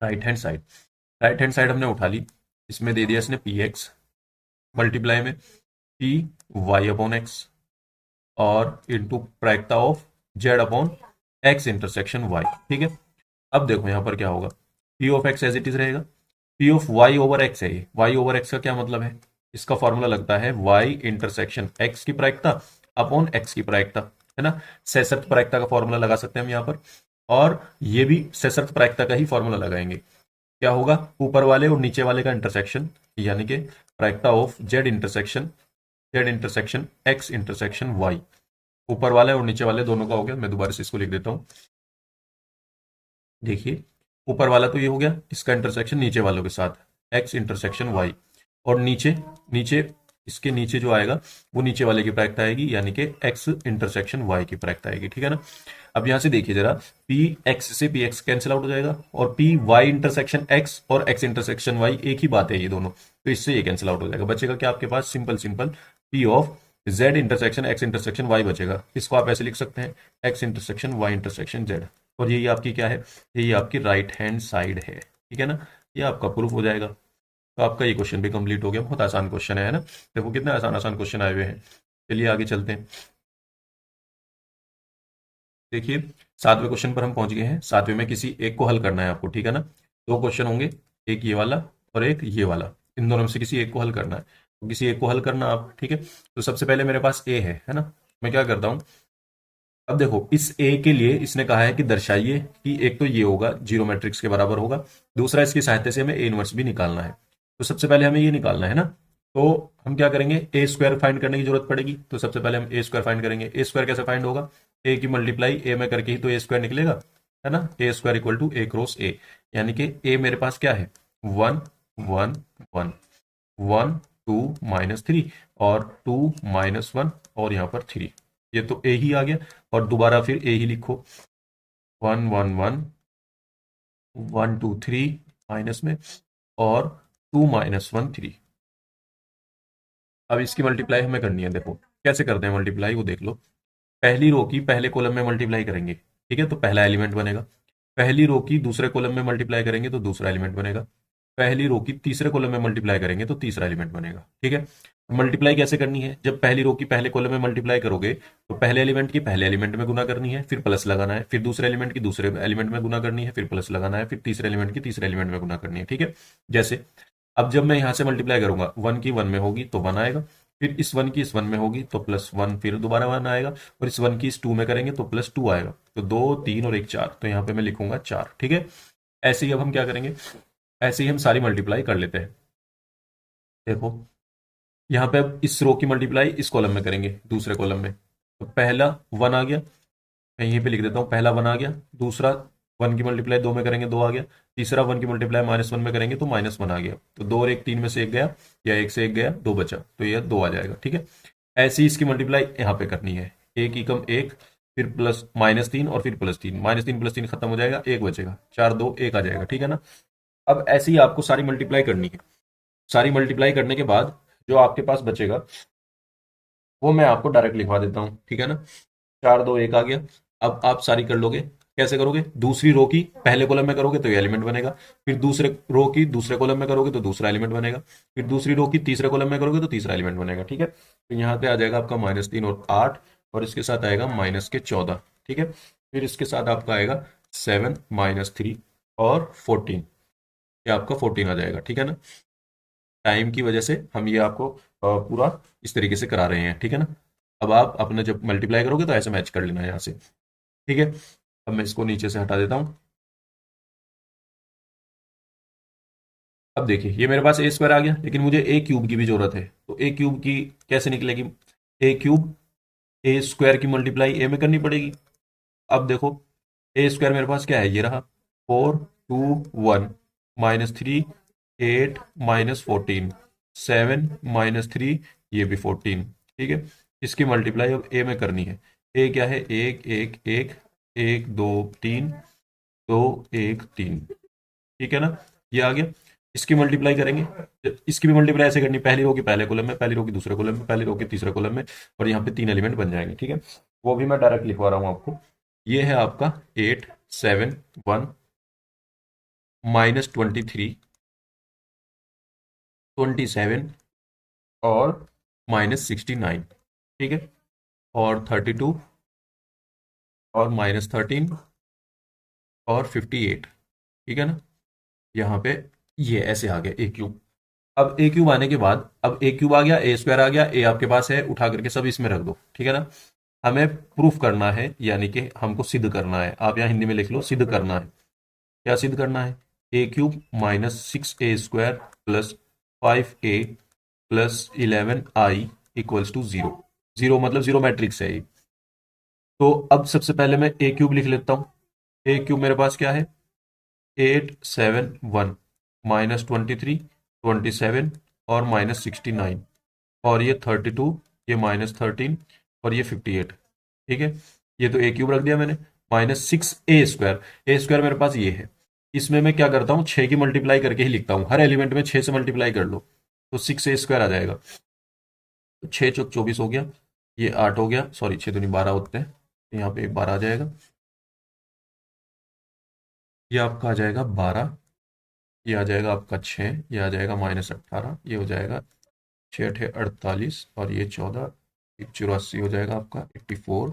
Right hand side, right hand side हमने उठा ली, इसमें दे दिया इसने पी एक्स मल्टीप्लाई में पी वाई अपॉन एक्स और इंटू प्रायिकता of Z upon X intersection Y. ठीक है, अब देखो यहाँ पर क्या होगा, P of X as it is रहेगा, P of Y over X है ये। वाई ओवर एक्स का क्या मतलब है, इसका फॉर्मूला लगता है वाई इंटरसेक्शन एक्स की प्रायिकता अपॉन एक्स की प्रायिकता, है ना। सशर्त प्रायिकता का फॉर्मूला लगा सकते हैं हम यहाँ पर, और ये भी सशर्त प्रायिकता का ही फॉर्मूला लगाएंगे। क्या होगा, ऊपर वाले और नीचे वाले का इंटरसेक्शन, यानी कि प्रायिकता of Z intersection x intersection y, ऊपर वाले और नीचे वाले दोनों का हो गया। मैं दोबारा से इसको लिख देता हूं। देखिए, ऊपर वाला तो ये हो गया, इसका इंटरसेक्शन नीचे वालों के साथ एक्स इंटरसेक्शन वाई, और नीचे नीचे इसके नीचे जो आएगा वो नीचे वाले की प्रायिकता आएगी, यानी कि एक्स इंटरसेक्शन वाई की प्रायिकता आएगी। ठीक है ना, अब यहां से देखिए जरा, पी एक्स से पी एक्स कैंसिल आउट हो जाएगा, और पी वाई इंटरसेक्शन एक्स और एक्स इंटरसेक्शन वाई एक ही बात है ये दोनों, तो इससे ये कैंसिल आउट हो जाएगा। बचेगा क्या आपके पास, simple simple P of Z intersection x intersection Y बचेगा। इसको आप ऐसे लिख सकते हैं, X intersection Y intersection Z, और यही आपकी क्या है, यही आपकी राइट हैंड साइड है। ठीक है ना, ये आपका प्रूफ हो जाएगा। तो आपका ये क्वेश्चन भी कंप्लीट हो गया। बहुत आसान क्वेश्चन है ना, देखो कितने आसान आसान क्वेश्चन आए हुए हैं। चलिए आगे चलते हैं। देखिए, सातवें क्वेश्चन पर हम पहुंच गए हैं। सातवें में किसी एक को हल करना है आपको, ठीक है ना। दो क्वेश्चन होंगे, एक ये वाला और एक ये वाला, इन दोनों में से किसी एक को हल करना है। तो किसी एक को हल करना आप, ठीक है। तो सबसे पहले मेरे पास ए है ना, मैं क्या करता हूँ, अब देखो इस ए के लिए इसने कहा है कि दर्शाइए कि एक तो ये होगा, जीरो मैट्रिक्स के बराबर होगा, दूसरा इसकी सहायता से हमें ए इनवर्स भी निकालना है। तो सबसे पहले हमें ये निकालना है ना, तो हम क्या करेंगे, ए स्क्वायर फाइंड करने की जरूरत पड़ेगी। तो सबसे पहले हम ए स्क्वायर फाइंड करेंगे। ए स्क्वायर कैसे फाइंड होगा, ए की मल्टीप्लाई ए में करके ही तो ए स्क्वायर निकलेगा, है ना। A square equal to A cross A, यानी कि ए मेरे पास क्या है, one one one, one two minus three, और टू माइनस वन, और यहाँ पर थ्री, ये तो ए ही आ गया। और दोबारा फिर ए ही लिखो, one one one, one to three minus में, और टू माइनस वन थ्री। अब इसकी मल्टीप्लाई हमें करनी है, देखो कैसे करते हैं मल्टीप्लाई, वो देख लो। पहली रो की पहले कॉलम में मल्टीप्लाई करेंगे, ठीक है, तो पहला एलिमेंट बनेगा। पहली रो की दूसरे कॉलम में मल्टीप्लाई करेंगे तो दूसरा एलिमेंट बनेगा। पहली रो की तीसरे कॉलम में मल्टीप्लाई करेंगे तो तीसरा एलिमेंट बनेगा। ठीक है, मल्टीप्लाई कैसे करनी है, जब पहली रो की पहले कॉलम में मल्टीप्लाई करोगे तो पहले एलिमेंट की पहले एलिमेंट में गुना करनी है, फिर प्लस लगाना है, फिर दूसरे एलिमेंट की दूसरे एलिमेंट में गुना करनी है, फिर प्लस लगाना है, फिर तीसरे एलिमेंट की तीसरे एलिमेंट में गुना करनी है। ठीक है, जैसे अब जब मैं यहां से मल्टीप्लाई करूंगा, वन की वन में होगी तो वन आएगा, फिर इस वन की इस वन में होगी तो प्लस वन, फिर दोबारा वन आएगा, और इस वन की इस टू में करेंगे तो प्लस टू आएगा। तो दो तीन और एक चार, तो यहाँ पे मैं लिखूंगा चार। ठीक है, ऐसे ही अब हम क्या करेंगे, ऐसे ही हम सारी मल्टीप्लाई कर लेते हैं। देखो यहाँ पे अब इस रो की मल्टीप्लाई इस कॉलम में करेंगे, दूसरे कॉलम में, तो पहला वन आ गया, मैं यहीं पे लिख देता हूँ, पहला वन आ गया। दूसरा वन की मल्टीप्लाई दो में करेंगे, दो आ गया। तीसरा वन की मल्टीप्लाई माइनस वन में करेंगे तो माइनस वन आ गया। तो दो और एक, तीन में से एक गया, या एक से एक गया, दो बचा, तो ये दो आ जाएगा। ठीक है, ऐसी इसकी मल्टीप्लाई यहाँ पे करनी है, एक एकम एक, फिर प्लस माइनस तीन, और फिर प्लस तीन, माइनस तीन प्लस तीन खत्म हो जाएगा, एक बचेगा, चार दो एक आ जाएगा। ठीक है ना, अब ऐसे ही आपको सारी मल्टीप्लाई करनी है। सारी मल्टीप्लाई करने के बाद जो आपके पास बचेगा वो मैं आपको डायरेक्ट लिखवा देता हूँ। ठीक है ना, चार दो एक आ गया। अब आप सारी कर लोगे, कैसे करोगे, दूसरी रो की पहले कॉलम में करोगे तो ये एलिमेंट बनेगा, फिर दूसरे रो की दूसरे कॉलम में करोगे तो दूसरा एलिमेंट बनेगा, फिर दूसरी रो की तीसरे कॉलम में करोगे तो तीसरा एलिमेंट बनेगा। ठीक है, तो यहाँ पे आ जाएगा आपका -3 और 8, और इसके साथ आएगा -14। ठीक है, फिर इसके साथ आपका आएगा 7 -3 और 14, ये आपका 14 आ जाएगा। ठीक है ना, टाइम की वजह से हम ये आपको पूरा इस तरीके से करा रहे हैं। ठीक है ना, अब आप अपने जब मल्टीप्लाई करोगे तो ऐसे मैच कर लेना है यहाँ से। ठीक है, अब मैं इसको नीचे से हटा देता हूँ। अब देखिए ये मेरे पास A² आ गया, लेकिन मुझे A³ की भी जरूरत है, तो A³ की कैसे निकलेगी, A³ A² की मल्टीप्लाई A में करनी पड़ेगी। अब देखो A² मेरे पास क्या है, ये रहा 4 2 1 -3 8 -14 7 -3, ये भी 14। ठीक है, इसकी मल्टीप्लाई अब A में करनी है। A क्या है, 1 1 1 1 2 3 2 1 3। ठीक है ना, ये आ गया। इसकी मल्टीप्लाई करेंगे, इसकी भी मल्टीप्लाई ऐसे करनी, पहली रो की पहले कॉलम में, पहली रो की दूसरे कॉलम में, पहली रो की तीसरे कॉलम में, और यहाँ पे 3 एलिमेंट बन जाएंगे। ठीक है, वो भी मैं डायरेक्ट लिखवा रहा हूँ आपको। ये है आपका 8 7 1 -23 27 और -69। ठीक है, और 32 और -13 और 58। ठीक है ना, यहाँ पे ये ऐसे आ गया A³। अब A³ आने के बाद, अब A³ आ गया, A² आ गया, A आपके पास है, उठा करके सब इसमें रख दो। ठीक है ना, हमें प्रूफ करना है, यानी कि हमको सिद्ध करना है। आप यहाँ हिंदी में लिख लो, सिद्ध करना है। क्या सिद्ध करना है, A³ -6A² plus 5A plus 11I equals to 0। 0 मतलब जीरो मैट्रिक्स है ये। तो अब सबसे पहले मैं A³ लिख लेता हूँ। A³ मेरे पास क्या है, 8 7 1 -23 27 और -69, और ये 32, ये -13 और ये 58। ठीक है, ये तो A³ रख दिया मैंने। -6A², A² मेरे पास ये है। इसमें मैं क्या करता हूँ, 6 की मल्टीप्लाई करके ही लिखता हूँ, हर एलिमेंट में 6 से मल्टीप्लाई कर लो तो 6A² आ जाएगा। तो 6 चौक 24 हो गया, ये 8 हो गया, सॉरी 6 दूनी 12 होते हैं, तो यहाँ पे एक 12 आ जाएगा। ये आपका आ जाएगा 12, ये आ जाएगा आपका 6, ये आ जाएगा -18, ये हो जाएगा 6 8 48 और ये 14, 84 हो जाएगा आपका 84,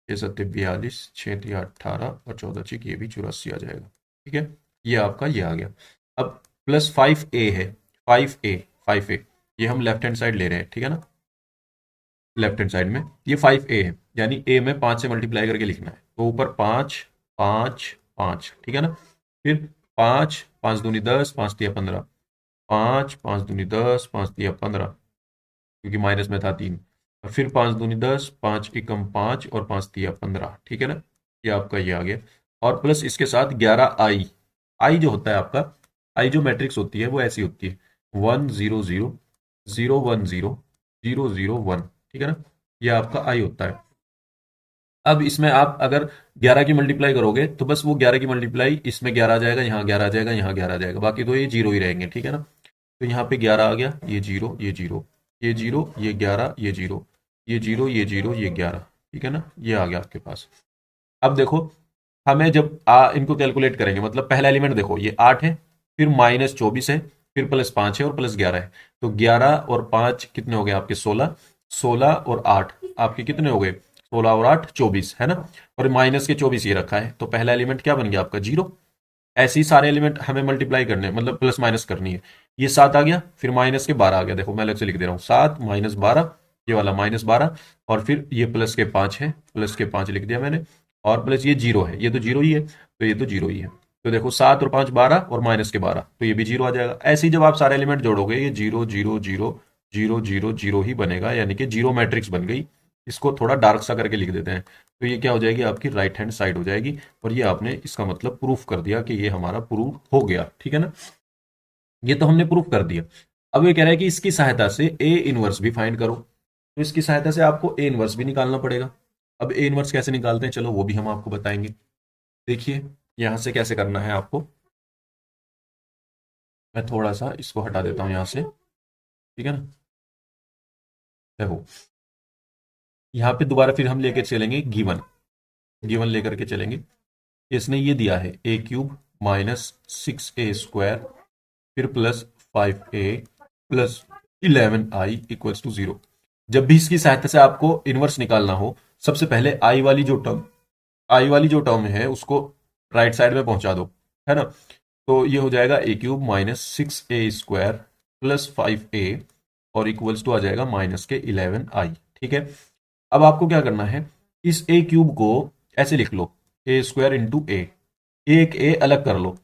6 7 42, 6 3 18 और 14 6, ये भी 84 आ जाएगा। ठीक है, ये आपका ये आ गया। अब +5A है, 5A 5A, ये हम लेफ्ट हैंड साइड ले रहे हैं। ठीक है ना, लेफ्ट हैंड साइड में ये 5A है, यानी A में 5 से मल्टीप्लाई करके लिखना है, तो ऊपर 5 5 5। ठीक है ना, फिर 5 5 दूनी 10, 5 तिया 15, 5 5 दूनी 10, 5 तिया 15, क्योंकि माइनस में था 3, और फिर 5 दूनी 10, 5 एकम 5 और 5 तिया 15। ठीक है ना, ये आपका ये आ गया, और प्लस इसके साथ 11I। आई जो होता है आपका, आई जो मैट्रिक्स होती है वो ऐसी होती है 1 0 0 0 1 0 0 0 1। ठीक है ना, ये आपका आई होता है। अब इसमें आप अगर 11 की मल्टीप्लाई करोगे तो बस वो 11 की मल्टीप्लाई इसमें 11 आ जाएगा, यहाँ 11 आ जाएगा, यहाँ 11 आ जाएगा, बाकी तो ये जीरो ही रहेंगे। ठीक है ना, तो यहाँ पे 11 आ गया, ये जीरो ये जीरो ये जीरो ये 11 ये जीरो ये जीरो ये जीरो ये 11। ठीक है ना, ये आ गया आपके पास। अब देखो, हमें जब इनको कैलकुलेट करेंगे, मतलब पहला एलिमेंट देखो ये 8 है, फिर -24 है, फिर +5 है और +11 है, तो 11 और 5 कितने हो गए आपके 16, 16 और 8 आपके कितने हो गए, 16 और 8 24 है ना, और माइनस के 24 ये रखा है, तो पहला एलिमेंट क्या बन गया आपका 0। ऐसे ही सारे एलिमेंट हमें मल्टीप्लाई करने हैं, मतलब प्लस माइनस करनी है। ये 7 आ गया, फिर माइनस के 12 आ गया, देखो मैं अलग से लिख दे रहा हूँ, 7 -12, ये वाला -12, और फिर ये प्लस के 5 है, प्लस के 5 लिख दिया मैंने, और प्लस ये जीरो है, ये तो जीरो ही है, तो ये तो जीरो ही है। तो देखो 7 और 5 12 और माइनस के 12, तो ये भी जीरो आ जाएगा। ऐसे ही जब आप सारे एलिमेंट जोड़ोगे ये 0 0 0 0 0 0 ही बनेगा, यानी कि जीरो मैट्रिक्स बन गई। इसको थोड़ा डार्क सा करके लिख देते हैं, तो ये क्या हो जाएगी आपकी राइट हैंड साइड हो जाएगी, और ये आपने इसका मतलब प्रूफ कर दिया कि ये हमारा प्रूफ हो गया। ठीक है ना, ये तो हमने प्रूफ कर दिया। अब ये कह रहा है कि इसकी सहायता से ए इनवर्स भी फाइंड करो, तो इसकी सहायता से आपको ए इनवर्स भी निकालना पड़ेगा। अब ए इनवर्स कैसे निकालते हैं, चलो वो भी हम आपको बताएंगे। देखिए यहां से कैसे करना है आपको, मैं थोड़ा सा इसको हटा देता हूं यहां से। ठीक है ना, देखो यहाँ पे दोबारा फिर हम लेकर चलेंगे गिवन, गिवन लेकर के चलेंगे। इसने ये दिया है ए क्यूब माइनस 6a² फिर plus 5a plus 11i equals to 0। जब भी इसकी सहायता से आपको इनवर्स निकालना हो, सबसे पहले आई वाली जो टर्म है उसको राइट साइड में पहुंचा दो, है ना। तो ये हो जाएगा ए cube minus 6a² plus 5a और इक्वल्स टू आ जाएगा माइनस के 11i। ठीक है, अब आपको क्या करना है, इस ए क्यूब को ऐसे लिख लो, a² इंटू ए, एक ए अलग कर लो।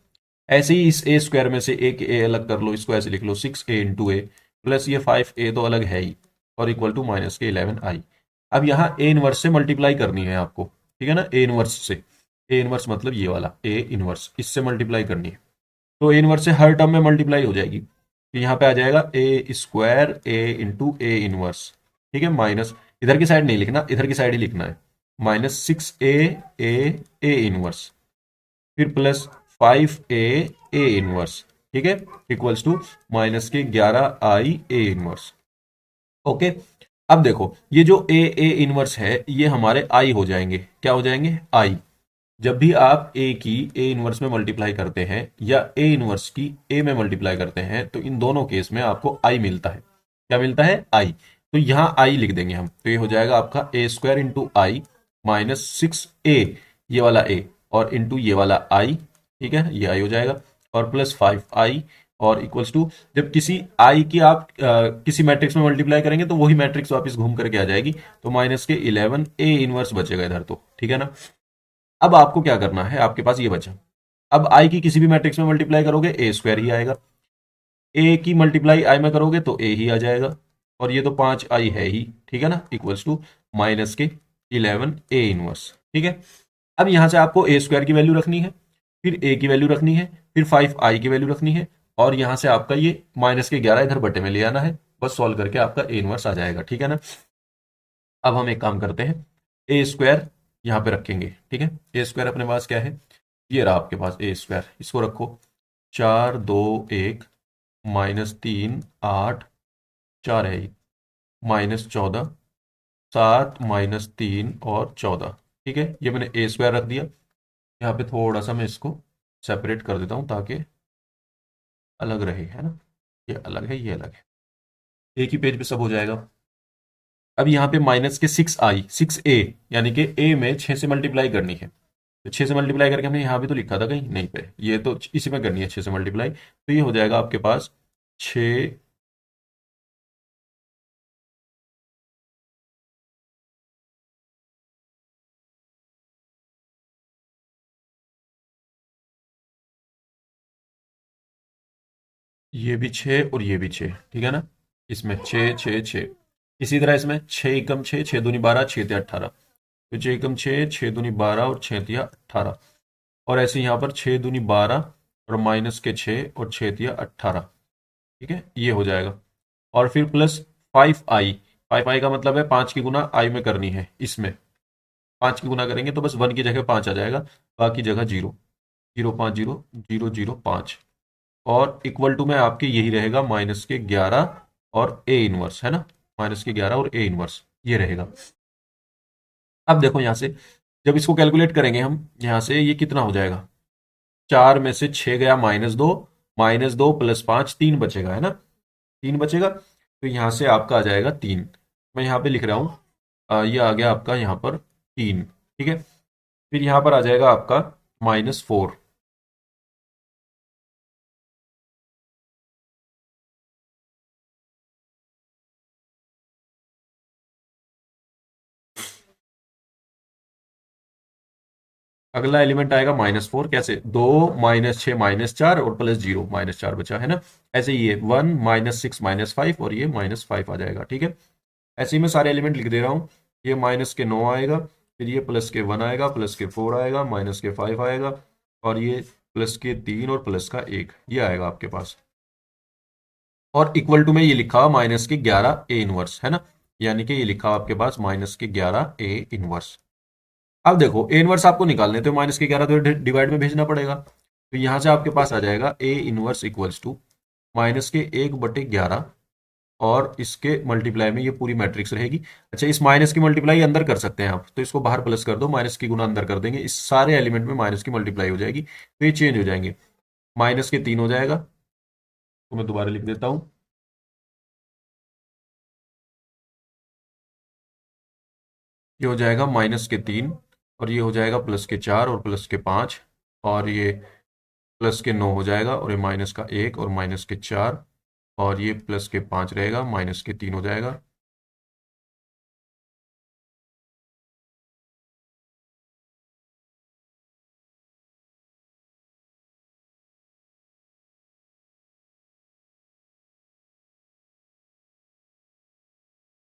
ऐसे ही इस ए स्क्वायर में से एक ए अलग कर लो, इसको ऐसे लिख लो 6a इंटू ए प्लस ये 5a तो अलग है ही और इक्वल टू माइनस के 11i। अब यहाँ ए इनवर्स से मल्टीप्लाई करनी है आपको, ठीक है ना। ए इनवर्स से, ए इनवर्स मतलब ये वाला ए इनवर्स, इससे मल्टीप्लाई करनी है। तो ए इनवर्स से हर टर्म में मल्टीप्लाई हो जाएगी, तो यहाँ पे आ जाएगा A square A into A inverse. ठीक है, माइनस इधर की साइड नहीं लिखना, इधर की साइड ही लिखना है, माइनस 6a ए इनवर्स फिर प्लस 5a ए इनवर्स, ठीक है, इक्वल्स टू माइनस के 11i ए इनवर्स। ओके, अब देखो ये जो ए इनवर्स है ये हमारे आई हो जाएंगे, क्या हो जाएंगे, आई। जब भी आप ए की ए इनवर्स में मल्टीप्लाई करते हैं या ए इनवर्स की ए में मल्टीप्लाई करते हैं तो इन दोनों केस में आपको आई मिलता है, क्या मिलता है, आई। तो यहां आई लिख देंगे हम, तो ये हो जाएगा आपका a² इंटू आई माइनस 6a ये वाला a और इंटू ये वाला आई, ठीक है, ये आई हो जाएगा और प्लस 5i और इक्वल्स टू, जब किसी आई की आप किसी मैट्रिक्स में मल्टीप्लाई करेंगे तो वही मैट्रिक्स वापस घूम करके आ जाएगी, तो माइनस के 11 ए इनवर्स बचेगा इधर, तो ठीक है ना। अब आपको क्या करना है, आपके पास ये बचा, अब आई की किसी भी मैट्रिक्स में मल्टीप्लाई करोगे a² ही आएगा, ए की मल्टीप्लाई आई में करोगे तो ए ही आ जाएगा और ये तो 5i है ही, ठीक है ना, इक्वल्स टू माइनस के 11 ए इनवर्स। ठीक है, अब यहां से आपको a² की वैल्यू रखनी है, फिर a की वैल्यू रखनी है, फिर 5i की वैल्यू रखनी है और यहां से आपका ये माइनस के 11 इधर बटे में ले आना है, बस सॉल्व करके आपका ए इनवर्स आ जाएगा, ठीक है ना। अब हम एक काम करते हैं, a² यहाँ पे रखेंगे, ठीक है, a² अपने पास क्या है, ये रहा आपके पास a², इसको रखो 4 2 1 माइनस 3 8 4 है माइनस 14 7 माइनस 3 और 14, ठीक है, ये मैंने a² रख दिया। यहाँ पे थोड़ा सा मैं इसको सेपरेट कर देता हूँ ताकि अलग रहे, है ना, ये अलग है ये अलग है, एक ही पेज पे सब हो जाएगा। अब यहाँ पे माइनस के 6a यानी कि a में 6 से मल्टीप्लाई करनी है, तो 6 से मल्टीप्लाई करके हमने यहाँ भी तो लिखा था कहीं नहीं पे, ये तो इसी में करनी है 6 से मल्टीप्लाई, तो ये हो जाएगा आपके पास 6 ये भी 6 और ये भी 6, ठीक है ना, इसमें 6 6 6, इसी तरह इसमें 6 एकम 6 6 दूनी 12 6 तिया 18, तो 6 एकम 6 6 दूनी 12 और 6 तिया 18, और ऐसे यहाँ पर 6 दूनी 12 और माइनस के 6 और 6 तिया 18, ठीक है, ये हो जाएगा। और फिर प्लस 5i का मतलब है 5 की गुना आई में करनी है, इसमें 5 की गुना करेंगे तो बस 1 की जगह 5 आ जाएगा, बाकी जगह 0 0 5 0 0 0 5 और इक्वल टू में आपके यही रहेगा माइनस के 11 और ए इनवर्स, है ना, माइनस के 11 और ए इनवर्स ये रहेगा। अब देखो यहां से जब इसको कैलकुलेट करेंगे हम, यहां से ये कितना हो जाएगा, 4 में से 6 गया माइनस दो प्लस 5 3 बचेगा, है ना, 3 बचेगा, तो यहां से आपका आ जाएगा 3, मैं यहाँ पे लिख रहा हूँ, ये आ गया आपका यहाँ पर 3, ठीक है, फिर यहाँ पर आ जाएगा आपका -4, अगला एलिमेंट आएगा -4, कैसे, 2 -6 -4 और प्लस 0 -4 बचा, है ना। ऐसे ही ये 1 -6 -5 और ये -5 आ जाएगा, ठीक है। ऐसे ही मैं सारे एलिमेंट लिख दे रहा हूँ, ये माइनस के 9 आएगा, फिर ये प्लस के 1 आएगा, प्लस के 4 आएगा, माइनस के 5 आएगा और ये प्लस के 3 और प्लस का 1 ये आएगा आपके पास, और इक्वल टू में ये लिखा हुआ माइनस के 11 ए इनवर्स, है ना, यानी कि ये लिखा हुआ आपके पास माइनस के 11 ए इनवर्स। अब देखो ए इनवर्स आपको निकालने तो माइनस के 11 तो डिवाइड में भेजना पड़ेगा, तो यहां से आपके पास आ जाएगा A inverse equals to minus के 1/11 और इसके मल्टीप्लाई में ये पूरी मैट्रिक्स रहेगी। अच्छा, इस माइनस की मल्टीप्लाई अंदर कर सकते हैं आप, तो इसको बाहर प्लस कर दो, माइनस की गुना अंदर कर देंगे, इस सारे एलिमेंट में माइनस की मल्टीप्लाई हो जाएगी, तो ये चेंज हो जाएंगे, माइनस के 3 हो जाएगा। तो मैं दोबारा लिख देता हूं, ये हो जाएगा -3, और ये हो जाएगा +4 और +5, और ये +9 हो जाएगा, और ये -1 और -4, और ये +5 रहेगा, -3 हो जाएगा।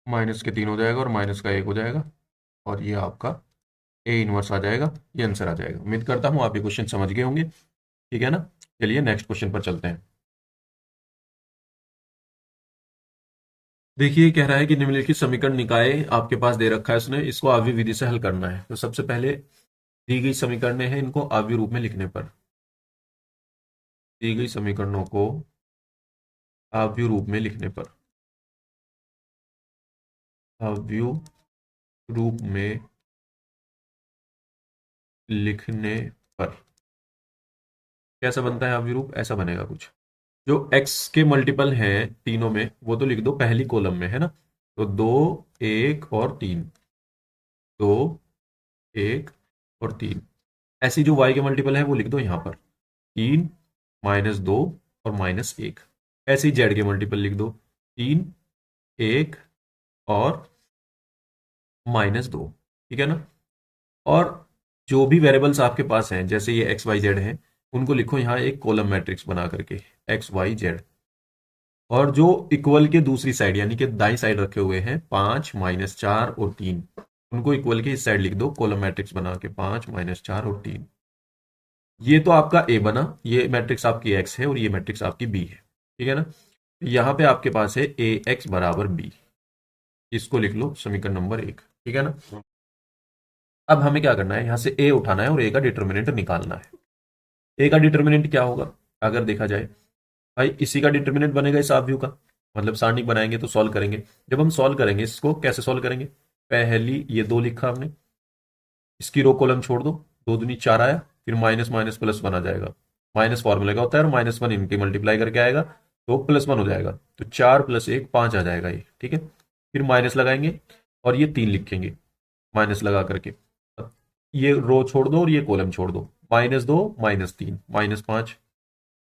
-3 हो जाएगा और -1 हो जाएगा, और ये आपका ए इनवर्स आ जाएगा, ये आंसर आ जाएगा। उम्मीद करता हूँ आप ये क्वेश्चन समझ गए होंगे, ठीक है ना। चलिए नेक्स्ट क्वेश्चन पर चलते हैं। देखिए, कह रहा है कि निम्नलिखित समीकरण निकाय आपके पास दे रखा है उसने, इसको आव्यूह विधि से हल करना है। तो सबसे पहले दी गई समीकरण है, इनको आव्यूह रूप में लिखने पर, दी गई समीकरणों को आव्यूह रूप में लिखने पर, आव्यूह रूप में लिखने पर कैसा बनता है आव्यूह रूप? ऐसा बनेगा कुछ, जो x के मल्टीपल हैं तीनों में वो तो लिख दो पहली कॉलम में, है ना। तो 2, 1 और 3, 2, 1 और 3। ऐसी जो y के मल्टीपल है वो लिख दो यहाँ पर, 3, -2 और -1। ऐसे ही z के मल्टीपल लिख दो, 3, 1 और -2, ठीक है ना। और जो भी वेरिएबल्स आपके पास हैं, जैसे ये एक्स वाई जेड हैं, उनको लिखो यहाँ एक कॉलम मैट्रिक्स बना करके, एक्स वाई जेड। और जो इक्वल के दूसरी साइड यानी कि दाई साइड रखे हुए हैं 5, -4 और 3, उनको इक्वल के इस साइड लिख दो कॉलम मैट्रिक्स बना के, 5, -4 और 3। ये तो आपका ए बना, ये मैट्रिक्स आपकी एक्स है और ये मैट्रिक्स आपकी बी है, ठीक है ना। यहाँ पे आपके पास है ए एक्स बराबर बी, इसको लिख लो समीकरण नंबर 1, ठीक है ना। अब हमें क्या करना है, यहाँ से ए उठाना है और ए का डिटर्मिनेंट निकालना है। ए का डिटर्मिनेंट क्या होगा अगर देखा जाए, भाई इसी का डिटर्मिनेंट बनेगा इस आव्यूह का, मतलब सारणिक बनाएंगे तो सॉल्व करेंगे। जब हम सॉल्व करेंगे इसको कैसे सॉल्व करेंगे, पहली ये 2 लिखा हमने, इसकी रो कॉलम छोड़ दो, 2 दूनी 4 आया, फिर माइनस माइनस प्लस बना जाएगा, माइनस फॉर्मूला का होता है और -1 इनके मल्टीप्लाई करके आएगा तो +1 हो जाएगा, तो 4 + 1 5 आ जाएगा ये, ठीक है। फिर माइनस लगाएंगे और ये 3 लिखेंगे माइनस लगा करके, ये रो छोड़ दो और ये कॉलम छोड़ दो, -2 -3 -5,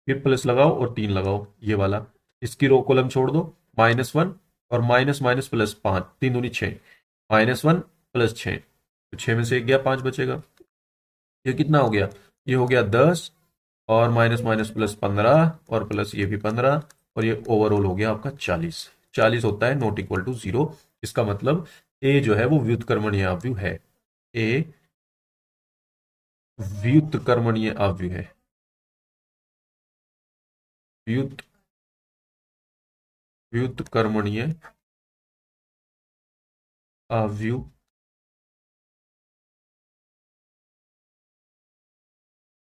फिर प्लस लगाओ और 3 लगाओ ये वाला, इसकी रो कॉलम छोड़ दो, -1 और माइनस माइनस प्लस 5, 3 दूनी 6, -1 + 6, तो 6 में से 1 गया, 5 बचेगा। ये कितना हो गया, ये हो गया 10, और माइनस माइनस प्लस 15, और प्लस ये भी 15, और ये ओवरऑल हो गया आपका 40। 40 होता है नॉट इक्वल टू 0। इसका मतलब ए जो है वो व्युत्क्रमणीय आव्यूह है, ए व्युत्क्रमणीय आव्यूह है, व्युत व्युत्क्रमणीय आव्यूह,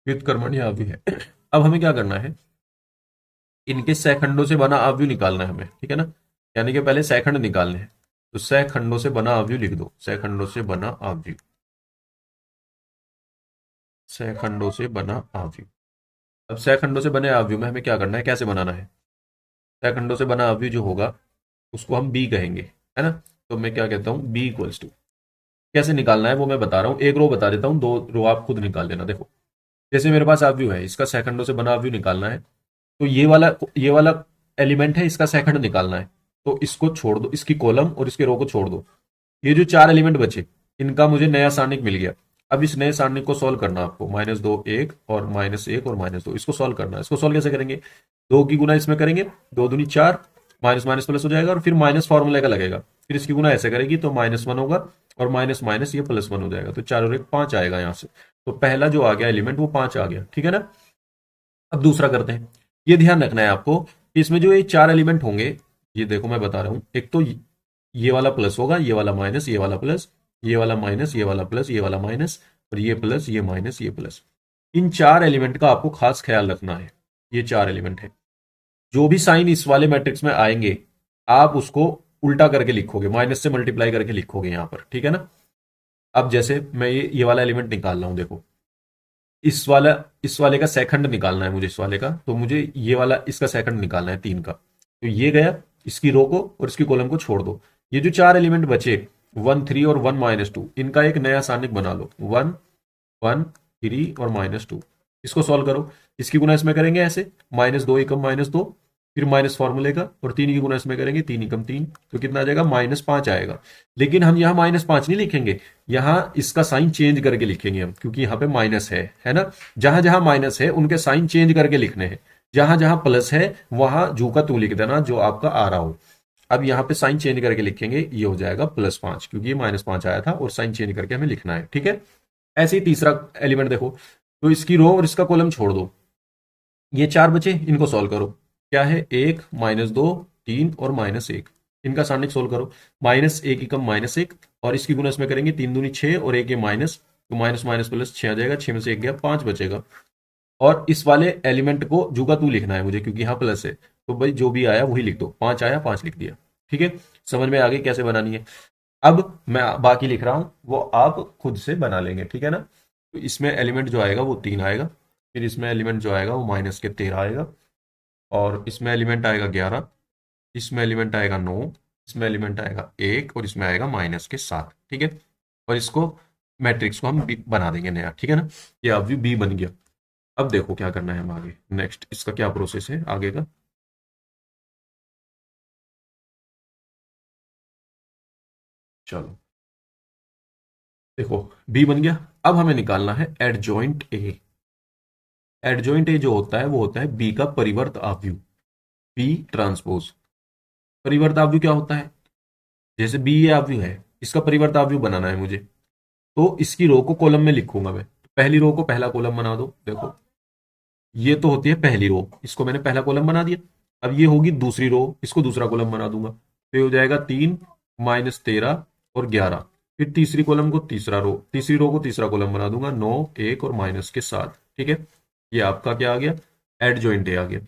व्युत्क्रमणीय आव्यूह है। अब हमें क्या करना है, इनके सहखंडों से बना आव्यूह निकालना है हमें, ठीक है ना। यानी कि पहले सहखंड निकालने हैं, तो सहखंडों से बना आव्यूह लिख दो, सहखंडों से बना आव्यूह, सहखंडों से बना आव्यूह। अब सहखंडों से बने आव्यूह में हमें क्या करना है, कैसे बनाना है, सहखंडों से बना आव्यूह जो होगा उसको हम बी कहेंगे, है ना। तो मैं क्या कहता हूं, बी इक्वल्स टू, कैसे निकालना है वो मैं बता रहा हूं, एक रो बता देता हूं, 2 रो आप खुद निकाल लेना। देखो, जैसे मेरे पास आव्यूह है, इसका सहखंडों से बना आव्यूह निकालना है, तो ये वाला एलिमेंट है, इसका सेकंड निकालना है, तो इसको छोड़ दो, इसकी कॉलम और इसके रो को छोड़ दो। ये जो 4 एलिमेंट बचे, इनका मुझे नया सारणिक मिल गया। अब इस नए सारणिक को सॉल्व करना आपको, -2 1 और -1 और -2, इसको सॉल्व करना है। इसको सॉल्व कैसे करेंगे, 2 की गुना इसमें करेंगे, 2 दूनी 4, माइनस माइनस प्लस हो जाएगा और फिर माइनस फॉर्मूले का लगेगा, फिर इसकी गुना ऐसे करेगी तो -1 होगा, और माइनस माइनस ये +1 हो जाएगा, तो 4 और 1 5 आएगा यहाँ से। तो पहला जो आ गया एलिमेंट वो 5 आ गया, ठीक है ना। अब दूसरा करते हैं, ये ध्यान रखना है आपको कि इसमें जो ये 4 एलिमेंट होंगे, ये देखो मैं बता रहा हूं, एक तो ये वाला प्लस होगा, ये वाला माइनस, ये वाला प्लस, ये वाला माइनस, ये वाला प्लस, ये वाला माइनस, और ये प्लस, ये माइनस, ये प्लस। इन 4 एलिमेंट का आपको खास ख्याल रखना है। ये 4 एलिमेंट है, जो भी साइन इस वाले मैट्रिक्स में आएंगे, आप उसको उल्टा करके लिखोगे, माइनस से मल्टीप्लाई करके लिखोगे यहाँ पर, ठीक है ना। अब जैसे मैं ये वाला एलिमेंट निकाल रहा हूं, देखो इस वाले का सेकंड निकालना है मुझे, इस वाले का, तो मुझे ये वाला इसका सेकंड निकालना है 3 का, तो ये गया, इसकी रो को और इसकी कॉलम को छोड़ दो। ये जो 4 एलिमेंट बचे 1 3 और 1 -2, इनका एक नया सारणिक बना लो, 1 1 3 और -2। इसको सॉल्व करो, इसकी गुना इसमें करेंगे ऐसे, -2 एकम -2, फिर माइनस फॉर्मूले का, और 3 की गुना इसमें करेंगे 3 एकम 3, तो कितना आ जाएगा -5 आएगा। लेकिन हम यहाँ -5 नहीं लिखेंगे, यहाँ इसका साइन चेंज करके लिखेंगे हम, क्योंकि यहाँ पे माइनस है ना। जहां जहां माइनस है उनके साइन चेंज करके लिखने हैं, जहां जहां प्लस है वहां जू का तू लिख देना जो आपका आ रहा हो। अब यहाँ पे साइन चेंज करके लिखेंगे, ये हो जाएगा +5, क्योंकि ये -5 आया था और साइन चेंज करके हमें लिखना है, ठीक है। ऐसे ही तीसरा एलिमेंट देखो, तो इसकी रो और इसका कॉलम छोड़ दो, ये 4 बचे, इनको सॉल्व करो। क्या है, 1 -2 3 और -1, इनका सारणिक सोल्व करो। -1 एकम -1, और इसकी गुना इसमें करेंगे 3 दूनी 6 और 1 ये माइनस, तो माइनस माइनस प्लस 6 आ जाएगा, 6 में से 1 गया, 5 बचेगा। और इस वाले एलिमेंट को जू का तू लिखना है मुझे, क्योंकि यहाँ प्लस है, तो भाई जो भी आया वही लिख दो, 5 आया 5 लिख दिया, ठीक है। समझ में आ गई कैसे बनानी है। अब मैं बाकी लिख रहा हूं, वो आप खुद से बना लेंगे, ठीक है ना। तो इसमें एलिमेंट जो आएगा वो 3 आएगा, फिर इसमें एलिमेंट जो आएगा वो -13 आएगा, और इसमें एलिमेंट आएगा 11, इसमें एलिमेंट आएगा 9, इसमें एलिमेंट आएगा 1, और इसमें आएगा -7, ठीक है। और इसको मैट्रिक्स को हम बना देंगे नया, ठीक है ना। ये अब बी बन गया। अब देखो क्या करना है हम आगे, नेक्स्ट इसका क्या प्रोसेस है आगे का। चलो देखो, बी बन गया। अब हमें निकालना है एडजॉइंट ए। एडजॉइंट ए जो होता है वो होता है बी का परिवर्त आव्यूह, बी ट्रांसपोज। परिवर्त आव्यूह क्या होता है, जैसे बी ये आव्यूह है, इसका परिवर्त आव्यूह बनाना है मुझे, तो इसकी रो को कॉलम में लिखूंगा मैं। पहली रो को पहला कॉलम बना दो, देखो ये तो होती है पहली रो, इसको मैंने पहला कॉलम बना दिया। अब ये होगी दूसरी रो, इसको दूसरा कॉलम बना दूंगा, तो ये हो जाएगा 3 -13 और 11। फिर तीसरी कॉलम को तीसरा रो, तीसरी रो को तीसरा कॉलम बना दूंगा, 9 1 और -7, ठीक है। ये आपका क्या आ गया, एडजॉइंट ए आ गया।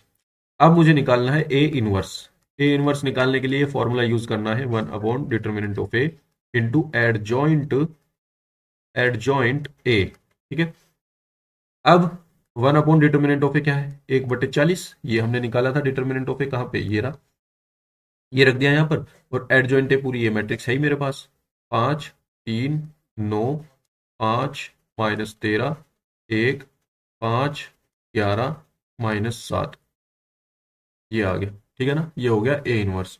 अब मुझे निकालना है ए इनवर्स। ए इनवर्स निकालने के लिए फॉर्मूला यूज करना है 1 determinant of A into adjoint A, ठीक है। अब 1/डिटर्मिनेंट ऑफ ए क्या है, 1/40, ये हमने निकाला था डिटर्मिनेंट ऑफ ए, कहाँ पे, ये रहा, ये रख दिया यहाँ पर। और एडजॉइंट ए पूरी ये मैट्रिक्स है ही मेरे पास, 5 3 9 5 -13 1 5 11 -7, ये आ गया, ठीक है ना। ये हो गया ए इनवर्स।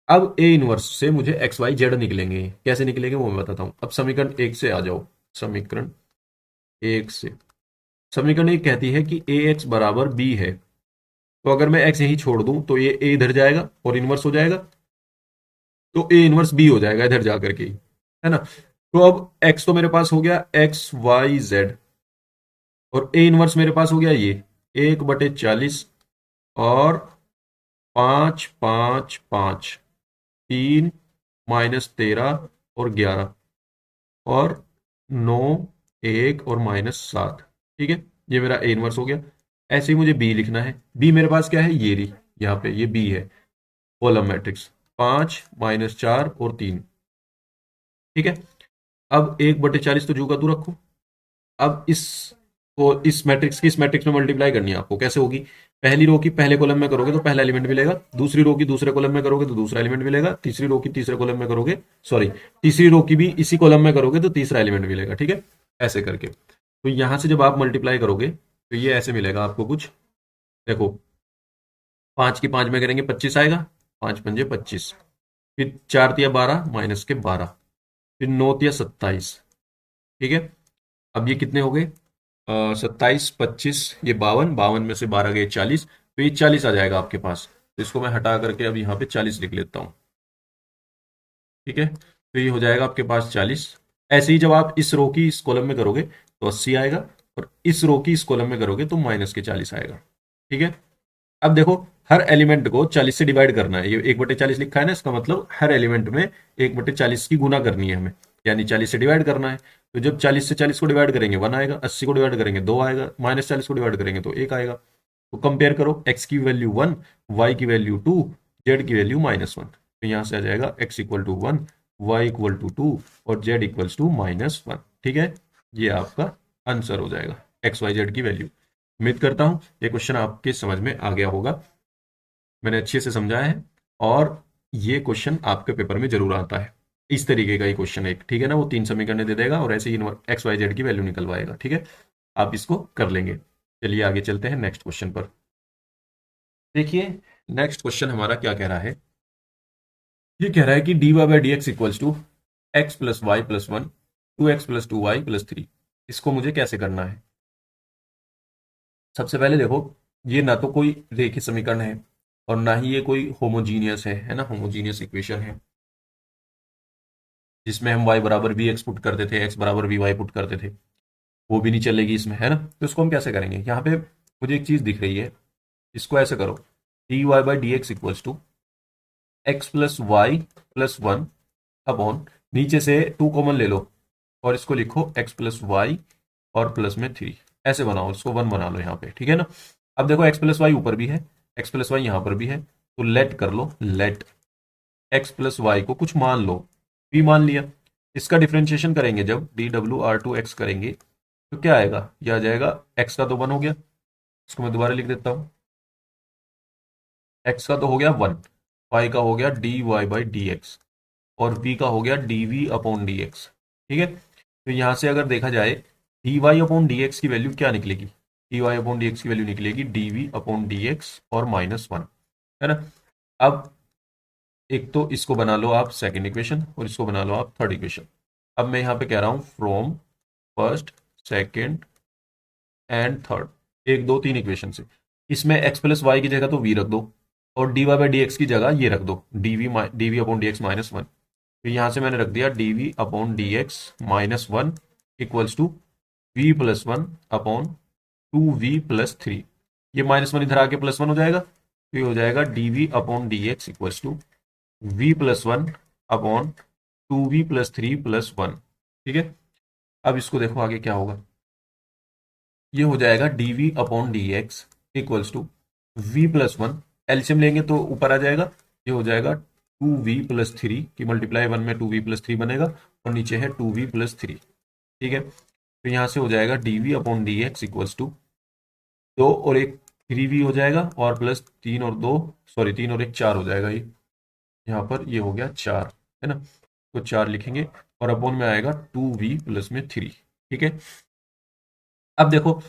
अब ए इनवर्स से मुझे एक्स वाई जेड निकलेंगे, कैसे निकलेंगे वो मैं बताता हूँ। अब समीकरण 1 से आ जाओ, समीकरण 1 से, समीकरण 1 कहती है कि ए एक्स बराबर बी है, तो अगर मैं एक्स यहीं छोड़ दूं तो ये ए इधर जाएगा और इनवर्स हो जाएगा, तो ए इनवर्स बी हो जाएगा इधर जा करके ही, है ना। तो अब एक्स तो मेरे पास हो गया एक्स वाई जेड, और ए इनवर्स मेरे पास हो गया ये 1/40 और 5 5 5 3 -13 और 11 और 9 1 और -7, ठीक है। ये मेरा ए इनवर्स हो गया। ऐसे ही मुझे बी लिखना है, बी मेरे पास क्या है, ये रही, यहाँ पे ये बी है, कॉलम मैट्रिक्स 5 -4 और 3, ठीक है। अब 1/40 तो जू का तू रखो। अब इस मैट्रिक्स की इस मैट्रिक्स में मल्टीप्लाई करनी है आपको, कैसे होगी, पहली रो की पहले कॉलम में करोगे तो पहला एलिमेंट मिलेगा, दूसरी रो की दूसरे कॉलम में करोगे तो दूसरा एलिमेंट मिलेगा, तीसरी रो की तीसरे कॉलम में करोगे, सॉरी तीसरी रो की भी इसी कॉलम में करोगे तो तीसरा एलिमेंट मिलेगा, ठीक है। ऐसे करके, तो यहां से जब आप मल्टीप्लाई करोगे तो ये ऐसे मिलेगा आपको कुछ, देखो 5 की 5 में करेंगे 25 आएगा, 5 पंजे 25, फिर 4 तिया 12 -12, फिर 9 तिया 27, ठीक है। अब ये कितने हो गए, 27 25, ये 52, 52 में से 12 गए 40, तो ये 40 आ जाएगा आपके पास। तो इसको मैं हटा करके अब यहाँ पे 40 लिख लेता हूँ, ठीक है। तो ये हो जाएगा आपके पास 40। ऐसे ही जब आप इस रो की इस कॉलम में करोगे तो 80 आएगा, और इस रो की इस कॉलम में करोगे तो -40 आएगा, ठीक है। अब देखो, हर एलिमेंट को 40 से डिवाइड करना है, ये 1/40 लिखा है ना, इसका मतलब हर एलिमेंट में 1/40 की गुना करनी है हमें, यानी 40 से डिवाइड करना है। तो जब 40 से 40 को डिवाइड करेंगे 1 आएगा, 80 को डिवाइड करेंगे 2 आएगा, -40 को डिवाइड करेंगे तो 1 आएगा। तो कंपेयर करो, x की वैल्यू 1, y की वैल्यू 2, जेड की वैल्यू -1, तो यहाँ से आ जाएगा x equal to 1, y equal to 2 और z इक्वल्स टू -1। ठीक है, ये आपका आंसर हो जाएगा एक्स वाई जेड की वैल्यू। उम्मीद करता हूँ ये क्वेश्चन आपके समझ में आ गया होगा, मैंने अच्छे से समझाया है, और ये क्वेश्चन आपके पेपर में जरूर आता है। इस तरीके का ही क्वेश्चन एक, ठीक है ना, वो 3 समीकरण दे देगा और ऐसे ही एक्स वाई जेड की वैल्यू निकलवाएगा। ठीक है, आप इसको कर लेंगे। चलिए आगे चलते हैं नेक्स्ट क्वेश्चन पर। देखिए नेक्स्ट क्वेश्चन हमारा क्या कह रहा है। ये कह रहा है कि dy by d x equals to x plus y plus 1, 2x plus 2y plus 3। इसको मुझे कैसे करना है। सबसे पहले देखो, ये ना तो कोई रेखीय समीकरण है और ना ही ये कोई होमोजीनियस है ना, होमोजीनियस इक्वेशन है जिसमें हम y बराबर वी एक्स पुट करते थे, x बराबर वी वाई पुट करते थे, वो भी नहीं चलेगी इसमें, है ना। तो इसको हम कैसे करेंगे। यहाँ पे मुझे एक चीज दिख रही है, इसको ऐसे करो, dy by d x equals to x plus y plus 1 upon, नीचे से 2 कॉमन ले लो और इसको लिखो x प्लस वाई और प्लस में 3, ऐसे बनाओ, इसको 1 बना लो यहाँ पे, ठीक है ना। अब देखो x प्लस वाई ऊपर भी है, x प्लस वाई यहाँ पर भी है, तो लेट कर लो, लेट x प्लस वाई को कुछ मान लो, p मान लिया। इसका डिफ्रेंशिएशन करेंगे जब dw r2x करेंगे तो क्या आएगा, यह आ जाएगा x का तो 1 हो गया, इसको मैं दोबारा लिख देता हूँ, x का तो हो गया 1, y का हो गया dy बाई डी एक्स और v का हो गया dv अपॉन dx। ठीक है, तो यहां से अगर देखा जाए dy अपॉन dx की वैल्यू क्या निकलेगी, dy अपॉन dx की वैल्यू निकलेगी dv अपॉन dx और -1, है ना। अब एक तो इसको बना लो आप सेकंड इक्वेशन और इसको बना लो आप थर्ड इक्वेशन। अब मैं यहाँ पे कह रहा हूँ from first second and third, 1 2 3 equation से, इसमें x प्लस वाई की जगह तो v रख दो और dy बाई डी एक्स की जगह ये रख दो dv अपॉन डी एक्स -1। तो यहाँ से मैंने रख दिया dv upon d x -1 equals to v plus 1 upon 2v plus 3। ये -1 इधर आके +1 हो जाएगा, तो ये हो जाएगा dv upon d x equals to v plus 1 upon 2v plus 3 plus 1। ठीक है, अब इसको देखो आगे क्या होगा, ये हो जाएगा dv upon d x equals to v plus 1, LCM लेंगे तो ऊपर आ जाएगा, ये हो जाएगा 2v प्लस 3 की मल्टीप्लाई 1 में 2v प्लस 3 बनेगा और नीचे है 2v प्लस 3। ठीक है, तो यहाँ से हो जाएगा dv upon d x equals to 2 और 1 3v हो जाएगा और प्लस 3 और 2 सॉरी 3 और 1 4 हो जाएगा, ये यहाँ पर ये हो गया 4, है ना, तो 4 लिखेंगे और अपॉन में आएगा 2v प्लस में 3। ठीक है, अब देखो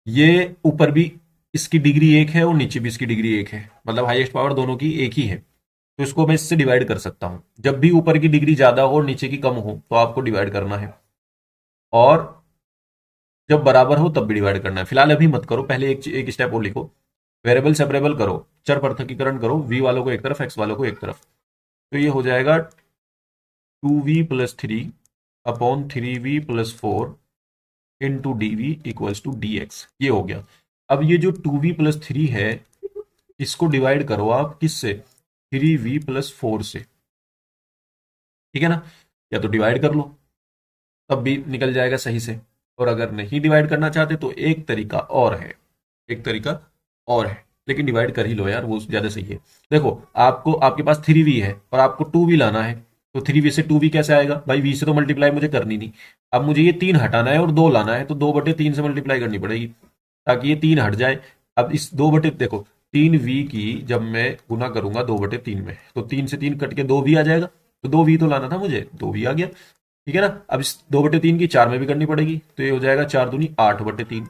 ये ऊपर भी इसकी डिग्री 1 है और नीचे भी इसकी डिग्री 1 है, मतलब हाईएस्ट पावर दोनों की एक ही है, तो इसको मैं इससे डिवाइड कर सकता हूं। जब भी ऊपर की डिग्री ज्यादा हो और नीचे की कम हो तो आपको डिवाइड करना है, और जब बराबर हो तब भी डिवाइड करना है। फिलहाल अभी मत करो, पहले एक स्टेप और लिखो, वेरिएबल सेपरेबल करो, चर पृथकीकरण करो, v वालों को एक तरफ x वालों को एक तरफ, तो ये हो जाएगा 2v plus 3 upon 3v plus 4 into d v equals to d x, ये हो गया। अब ये जो 2v प्लस 3 है इसको डिवाइड करो आप किससे, 3v प्लस 4 से, ठीक है ना, या तो डिवाइड कर लो तब भी निकल जाएगा सही से, और अगर नहीं डिवाइड करना चाहते तो एक तरीका और है, एक तरीका और है, लेकिन डिवाइड कर ही लो यार, वो ज्यादा सही है। देखो आपको, आपके पास 3v है और आपको 2v लाना है, तो 3v से 2v कैसे आएगा भाई, v से तो मल्टीप्लाई मुझे करनी नहीं, अब मुझे ये 3 हटाना है और 2 लाना है, तो 2/3 से मल्टीप्लाई करनी पड़ेगी ताकि ये 3 हट जाए। अब इस 2 बटे देखो 3v की जब मैं गुना करूंगा 2/3 में, तो 3 से 3 कट के 2v आ जाएगा, तो 2v तो लाना था मुझे, 2v आ गया। ठीक है ना, अब इस 2/3 की 4 में भी करनी पड़ेगी, तो ये हो जाएगा 4 दूनी 8/3।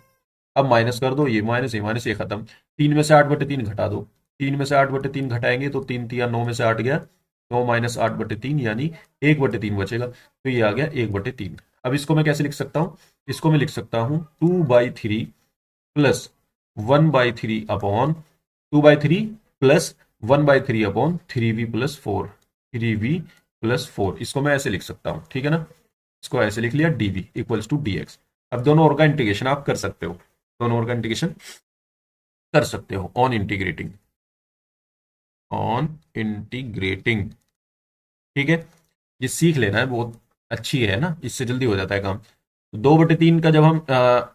अब माइनस कर दो, ये माइनस ये खत्म, 3 में से 8/3 घटा दो, 3 में से 8/3 घटाएंगे तो 3 3 9 में से 8 गया, 9 माइनस 8/3 यानी 1/3 बचेगा, तो ये आ गया 1/3। अब इसको मैं कैसे लिख सकता हूँ, इसको मैं लिख सकता हूँ 2/3 plus 1/3 upon 2/3 plus 1/3 upon 3v plus 4, 3v plus 4, इसको मैं ऐसे लिख सकता हूँ, ठीक है ना, इसको ऐसे लिख लिया dv इक्वल्स टू dx। अब दोनों ओर का इंटीग्रेशन आप कर सकते हो, दोनों ओर का इंटीग्रेशन कर सकते हो ऑन इंटीग्रेटिंग, ऑन इंटीग्रेटिंग। ठीक है, ये सीख लेना है, बहुत अच्छी है ना, इससे जल्दी हो जाता है काम। 2/3 का जब हम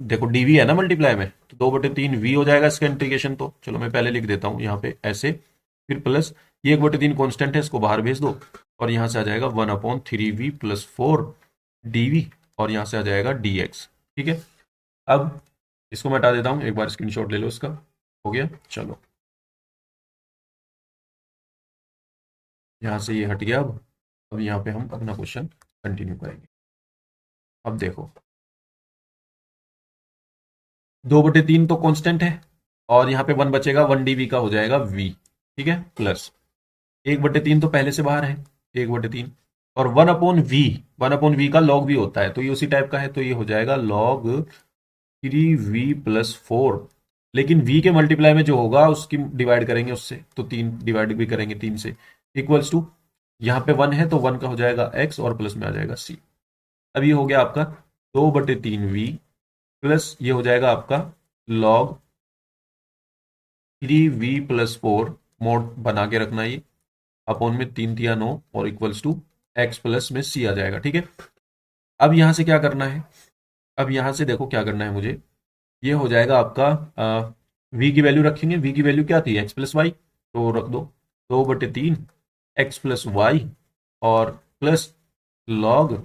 देखो dv है ना मल्टीप्लाई में, तो 2/3 v हो जाएगा इसका इंटीग्रेशन, तो चलो मैं पहले लिख देता हूं यहाँ पे ऐसे, फिर प्लस ये 1/3 कांस्टेंट है, इसको बाहर भेज दो और यहाँ से आ जाएगा 1/3v + 4 dv और यहाँ से आ जाएगा dx। ठीक है, अब इसको मैं हटा देता हूँ, एक बार स्क्रीनशॉट ले लो इसका। हो गया, चलो यहाँ से ये हट गया। अब यहाँ पे हम अपना क्वेश्चन कंटिन्यू करेंगे। अब देखो 2/3 तो कांस्टेंट है और यहाँ पे 1 बचेगा, 1 dv का हो जाएगा v। ठीक है, प्लस 1/3 तो पहले से बाहर है, 1/3 और 1/v का log v होता है, तो ये उसी टाइप का है, तो ये हो जाएगा log 3v + 4। लेकिन v के मल्टीप्लाई में जो होगा उसकी डिवाइड करेंगे उससे, तो 3 डिवाइड भी करेंगे 3 से, इक्वल्स टू यहाँ पे 1 है तो 1 का हो जाएगा x और प्लस में आ जाएगा c। अब ये हो गया आपका 2/3v प्लस ये हो जाएगा आपका log 3v + 4 मोड बना के रखना, ये अपॉन में 3 तिया 9 और इक्वल्स टू x प्लस में c आ जाएगा। ठीक है, अब यहां से क्या करना है, अब यहां से देखो क्या करना है मुझे, ये हो जाएगा आपका v की वैल्यू रखेंगे, v की वैल्यू क्या थी x + y, तो रख दो 2/3 x + y और प्लस log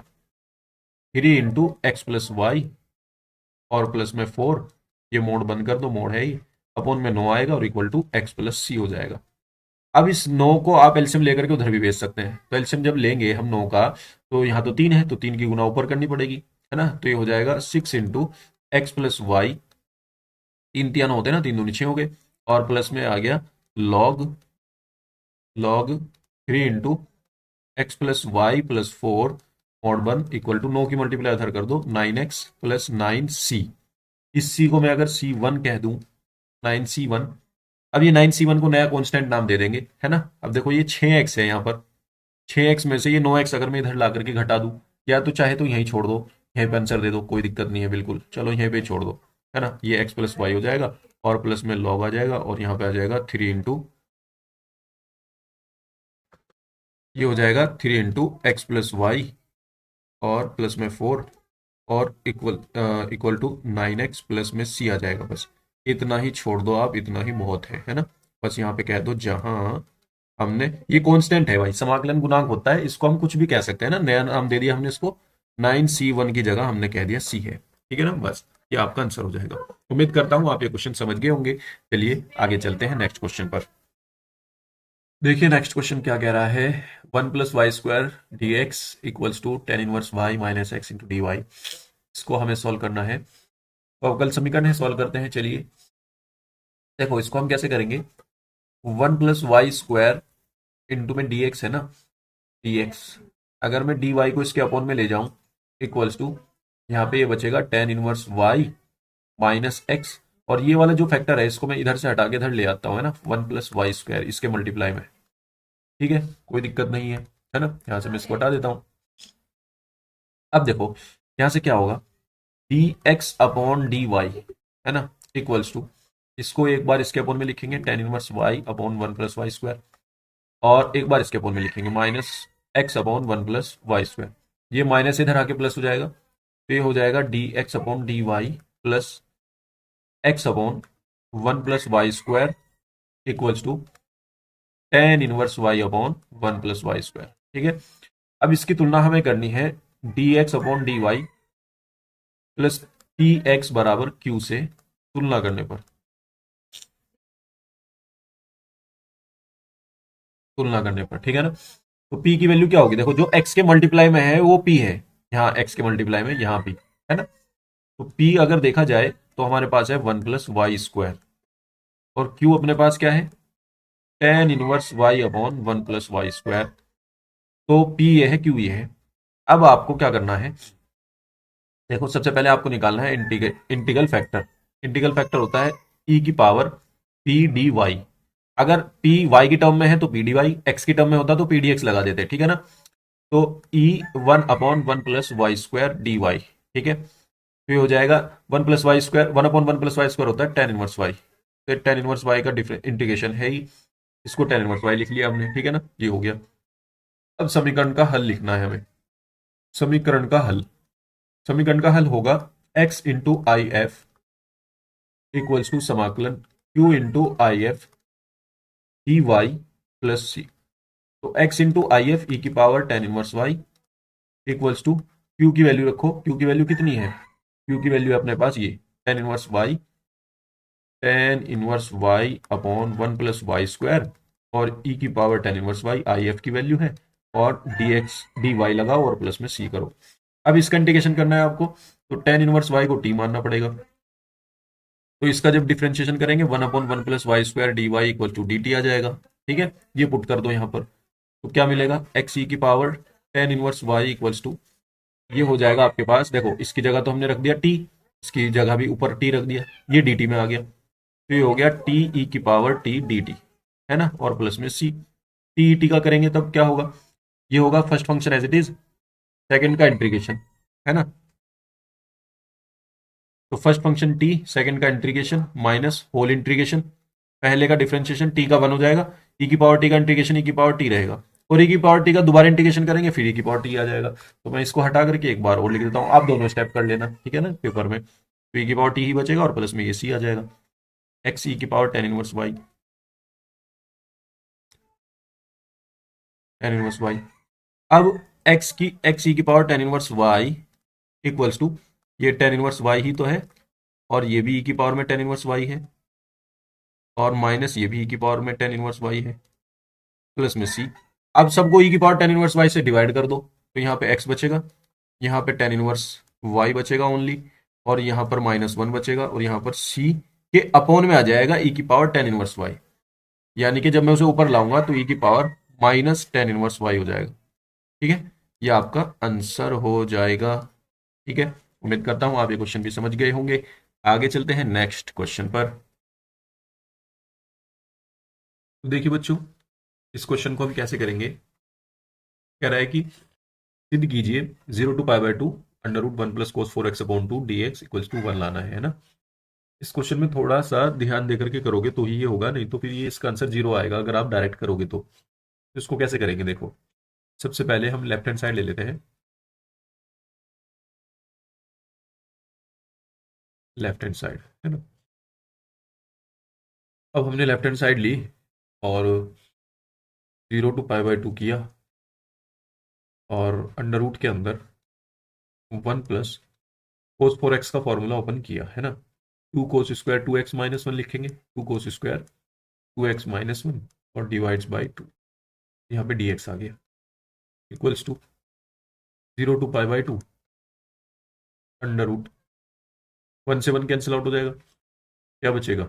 3 × x + y और प्लस में 4, ये मोड बंद कर दो, मोड है ही, अपॉन में 9 आएगा और इक्वल टू x + c हो जाएगा। अब इस 9 को आप एलसीएम लेकर के उधर भी भेज सकते हैं, तो एलसीएम जब लेंगे हम 9 का, तो यहाँ तो 3 है तो 3 की गुना ऊपर करनी पड़ेगी, है ना, तो ये हो जाएगा 6 × x + y, 3 तिया 9 होते हैं ना, 3 दूनी 6 हो गए और प्लस में आ गया log 3 × x + y + 4 mod 1 equal to 9 की मल्टीप्लाई उधर कर दो 9x + 9c। इस c को मैं अगर c1 कह दूं, 9c1, अब ये 9c1 को नया कांस्टेंट नाम दे देंगे, है ना। अब देखो ये 6x है, यहाँ पर 6x में से ये 9x अगर मैं इधर ला करके घटा दूं, या तो चाहे तो यहीं छोड़ दो, यहीं पे आंसर दे दो, कोई दिक्कत नहीं है बिल्कुल, चलो यहीं पे छोड़ दो, है ना। ये x + y हो जाएगा और प्लस में log आ जाएगा और यहाँ पे आ जाएगा 3 × ये हो जाएगा 3 × x + y और प्लस में 4 और इक्वल टू 9x प्लस में c आ जाएगा। बस इतना ही छोड़ दो आप, इतना ही बहुत है ना। बस यहाँ पे कह दो जहां हमने, ये कांस्टेंट है भाई, समाकलन गुणांक होता है, इसको हम कुछ भी कह सकते हैं ना, नया नाम दे दिया हमने इसको, 9c1 की जगह हमने कह दिया c है। ठीक है ना, बस ये आपका आंसर हो जाएगा। उम्मीद करता हूं आप ये क्वेश्चन समझ गए होंगे। चलिए आगे चलते हैं नेक्स्ट क्वेश्चन पर। देखिए नेक्स्ट क्वेश्चन क्या कह रहा है, 1 + y² dx equals to tan 1y - x × dy। इसको हमें सॉल्व करना है, तो अवकल समीकरण है, सॉल्व करते हैं। चलिए देखो इसको हम कैसे करेंगे, 1 + y² इंटू में dx है ना, dx अगर मैं dy को इसके अपॉन में ले जाऊं, इक्वल्स टू यहाँ पे ये बचेगा tan 1y - x, और ये वाला जो फैक्टर है इसको मैं इधर से हटा के इधर ले आता हूँ, है ना, 1 + y² इसके मल्टीप्लाई में। ठीक है, कोई दिक्कत नहीं है ना, यहाँ से मैं इसको हटा देता हूँ। अब देखो यहाँ से क्या होगा, dx/dy, है ना, इक्वल्स टू, इसको एक बार इसके अपॉन में लिखेंगे tan 1y/1 + y², और एक बार इसके अपॉन में लिखेंगे -x/1 + y²। ये माइनस इधर आके प्लस हो जाएगा, तो ये हो जाएगा dx/dy plus x/1 + y² equals to tan 1y/1 + y²। ठीक है, अब इसकी तुलना हमें करनी है dx/dy प्लस px = q से, तुलना करने पर, तुलना करने पर, ठीक है ना। तो p की वैल्यू क्या होगी, देखो जो x के मल्टीप्लाई में है वो p है, यहाँ x के मल्टीप्लाई में यहाँ p है ना, तो p अगर देखा जाए तो हमारे पास है 1 + y², और q अपने पास क्या है, tan 1y/1 + y²। तो p ये है, q ये है। अब आपको क्या करना है, देखो सबसे पहले आपको निकालना है इंटीग्रल फैक्टर। इंटीग्रल फैक्टर होता है e की पावर p dy। अगर p y की टर्म में है तो p dy, x की टर्म में होता तो p dx लगा देते, ठीक है ना। तो e1/1 + y² dy, ठीक है, तो ये हो जाएगा 1 + y², 1/1 + y² होता है tan 1y, तो tan 1y का डिफरेंट इंटीग्रेशन है ही, इसको tan 1y लिख लिया हमने, ठीक है ना, ये हो गया। अब समीकरण का हल लिखना है हमें, समीकरण का हल, समीकरण का हल होगा x × if इक्वल्स टू समाकलन q × if dy plus C. तो x into I F E की power tan inverse Y equals to Q की वैल्यू रखो, क्यू की वैल्यू कितनी है, क्यू की वैल्यू है अपने पास ये tan inverse Y, tan inverse Y upon one plus Y square, और ई की power tan inverse Y I F की वैल्यू है, और डी एक्स डी वाई लगाओ और प्लस में सी करो। अब इसका इंटीग्रेशन करना है आपको, तो टेन इनवर्स वाई को टी मानना पड़ेगा, तो इसका जब डिफरेंशिएशन करेंगे one upon one plus Y square D Y equal to D T आ जाएगा। ठीक है, ये पुट कर दो यहाँ पर, तो क्या मिलेगा, एक्स ई की power tan inverse Y equals to, ये हो जाएगा आपके पास, देखो इसकी जगह तो हमने रख दिया टी, इसकी जगह भी ऊपर टी रख दिया, ये डी टी में आ गया, तो ये हो गया टी ई की पावर टी डी टी, है ना, और प्लस में सी। टी ई टी का करेंगे तब क्या होगा, ये होगा first function as it is, second का इंटीग्रेशन, है ना, तो फर्स्ट फंक्शन टी, सेकंड का इंटीग्रेशन माइनस होल इंटीग्रेशन, पहले का डिफरेंशिएशन टी का वन हो जाएगा, ई की पावर टी का इंटीग्रेशन ई की पावर टी रहेगा, और ई की पावर टी का दोबारा इंटीग्रेशन करेंगे फिर ई की पावर टी आ जाएगा। तो मैं इसको हटा करके एक बार और लिख देता हूँ, आप दोनों स्टेप कर लेना, ठीक है ना, पेपर में, तो ई की पावर टी ही बचेगा और प्लस में ये सी आ जाएगा, एक्स ई की power tan inverse Y, tan inverse y. अब एक्स ई की power tan inverse Y equals to, ये टेन इनवर्स वाई ही तो है, और ये भी ई की पावर में टेन इनवर्स वाई है, और माइनस ये भी ई की पावर में टेन इनवर्स वाई है, प्लस में सी। अब सबको ई की पावर टेन इनवर्स वाई से डिवाइड कर दो, तो यहाँ पे एक्स बचेगा, यहाँ पे टेन इनवर्स वाई बचेगा ओनली, और यहाँ पर माइनस वन बचेगा, और यहाँ पर सी के अपॉन में आ जाएगा ई की पावर टेन इनवर्स वाई, यानी कि जब मैं उसे ऊपर लाऊंगा तो ई की power minus tan inverse y हो जाएगा। ठीक है, ये आपका आंसर हो जाएगा। ठीक है, उम्मीद करता हूं आप ये क्वेश्चन भी समझ गए होंगे। आगे चलते हैं नेक्स्ट क्वेश्चन पर। तो देखिए बच्चों, इस क्वेश्चन को हम कैसे करेंगे, कह रहा है कि सिद्ध कीजिए zero to pi by two under root one plus cos four x upon two d x equals to one लाना है ना। इस क्वेश्चन में थोड़ा सा ध्यान देकर के करोगे तो ही ये होगा, नहीं तो फिर ये इसका आंसर जीरो आएगा अगर आप डायरेक्ट करोगे तो। इसको कैसे करेंगे, देखो सबसे पहले हम लेफ्ट हैंड साइड ले लेते हैं, लेफ्ट हैंड साइड है ना। अब हमने लेफ्ट हैंड साइड ली और zero to pi by two किया, और अंडर रूट के अंदर one plus cos four X का फॉर्मूला ओपन किया, है ना। Two cos square two x minus one लिखेंगे, two cos square two x minus one और डिवाइड्स बाई टू, यहाँ पे डी एक्स आ गया, equals to zero to pi by two under root one से वन कैंसिल आउट हो जाएगा, क्या बचेगा,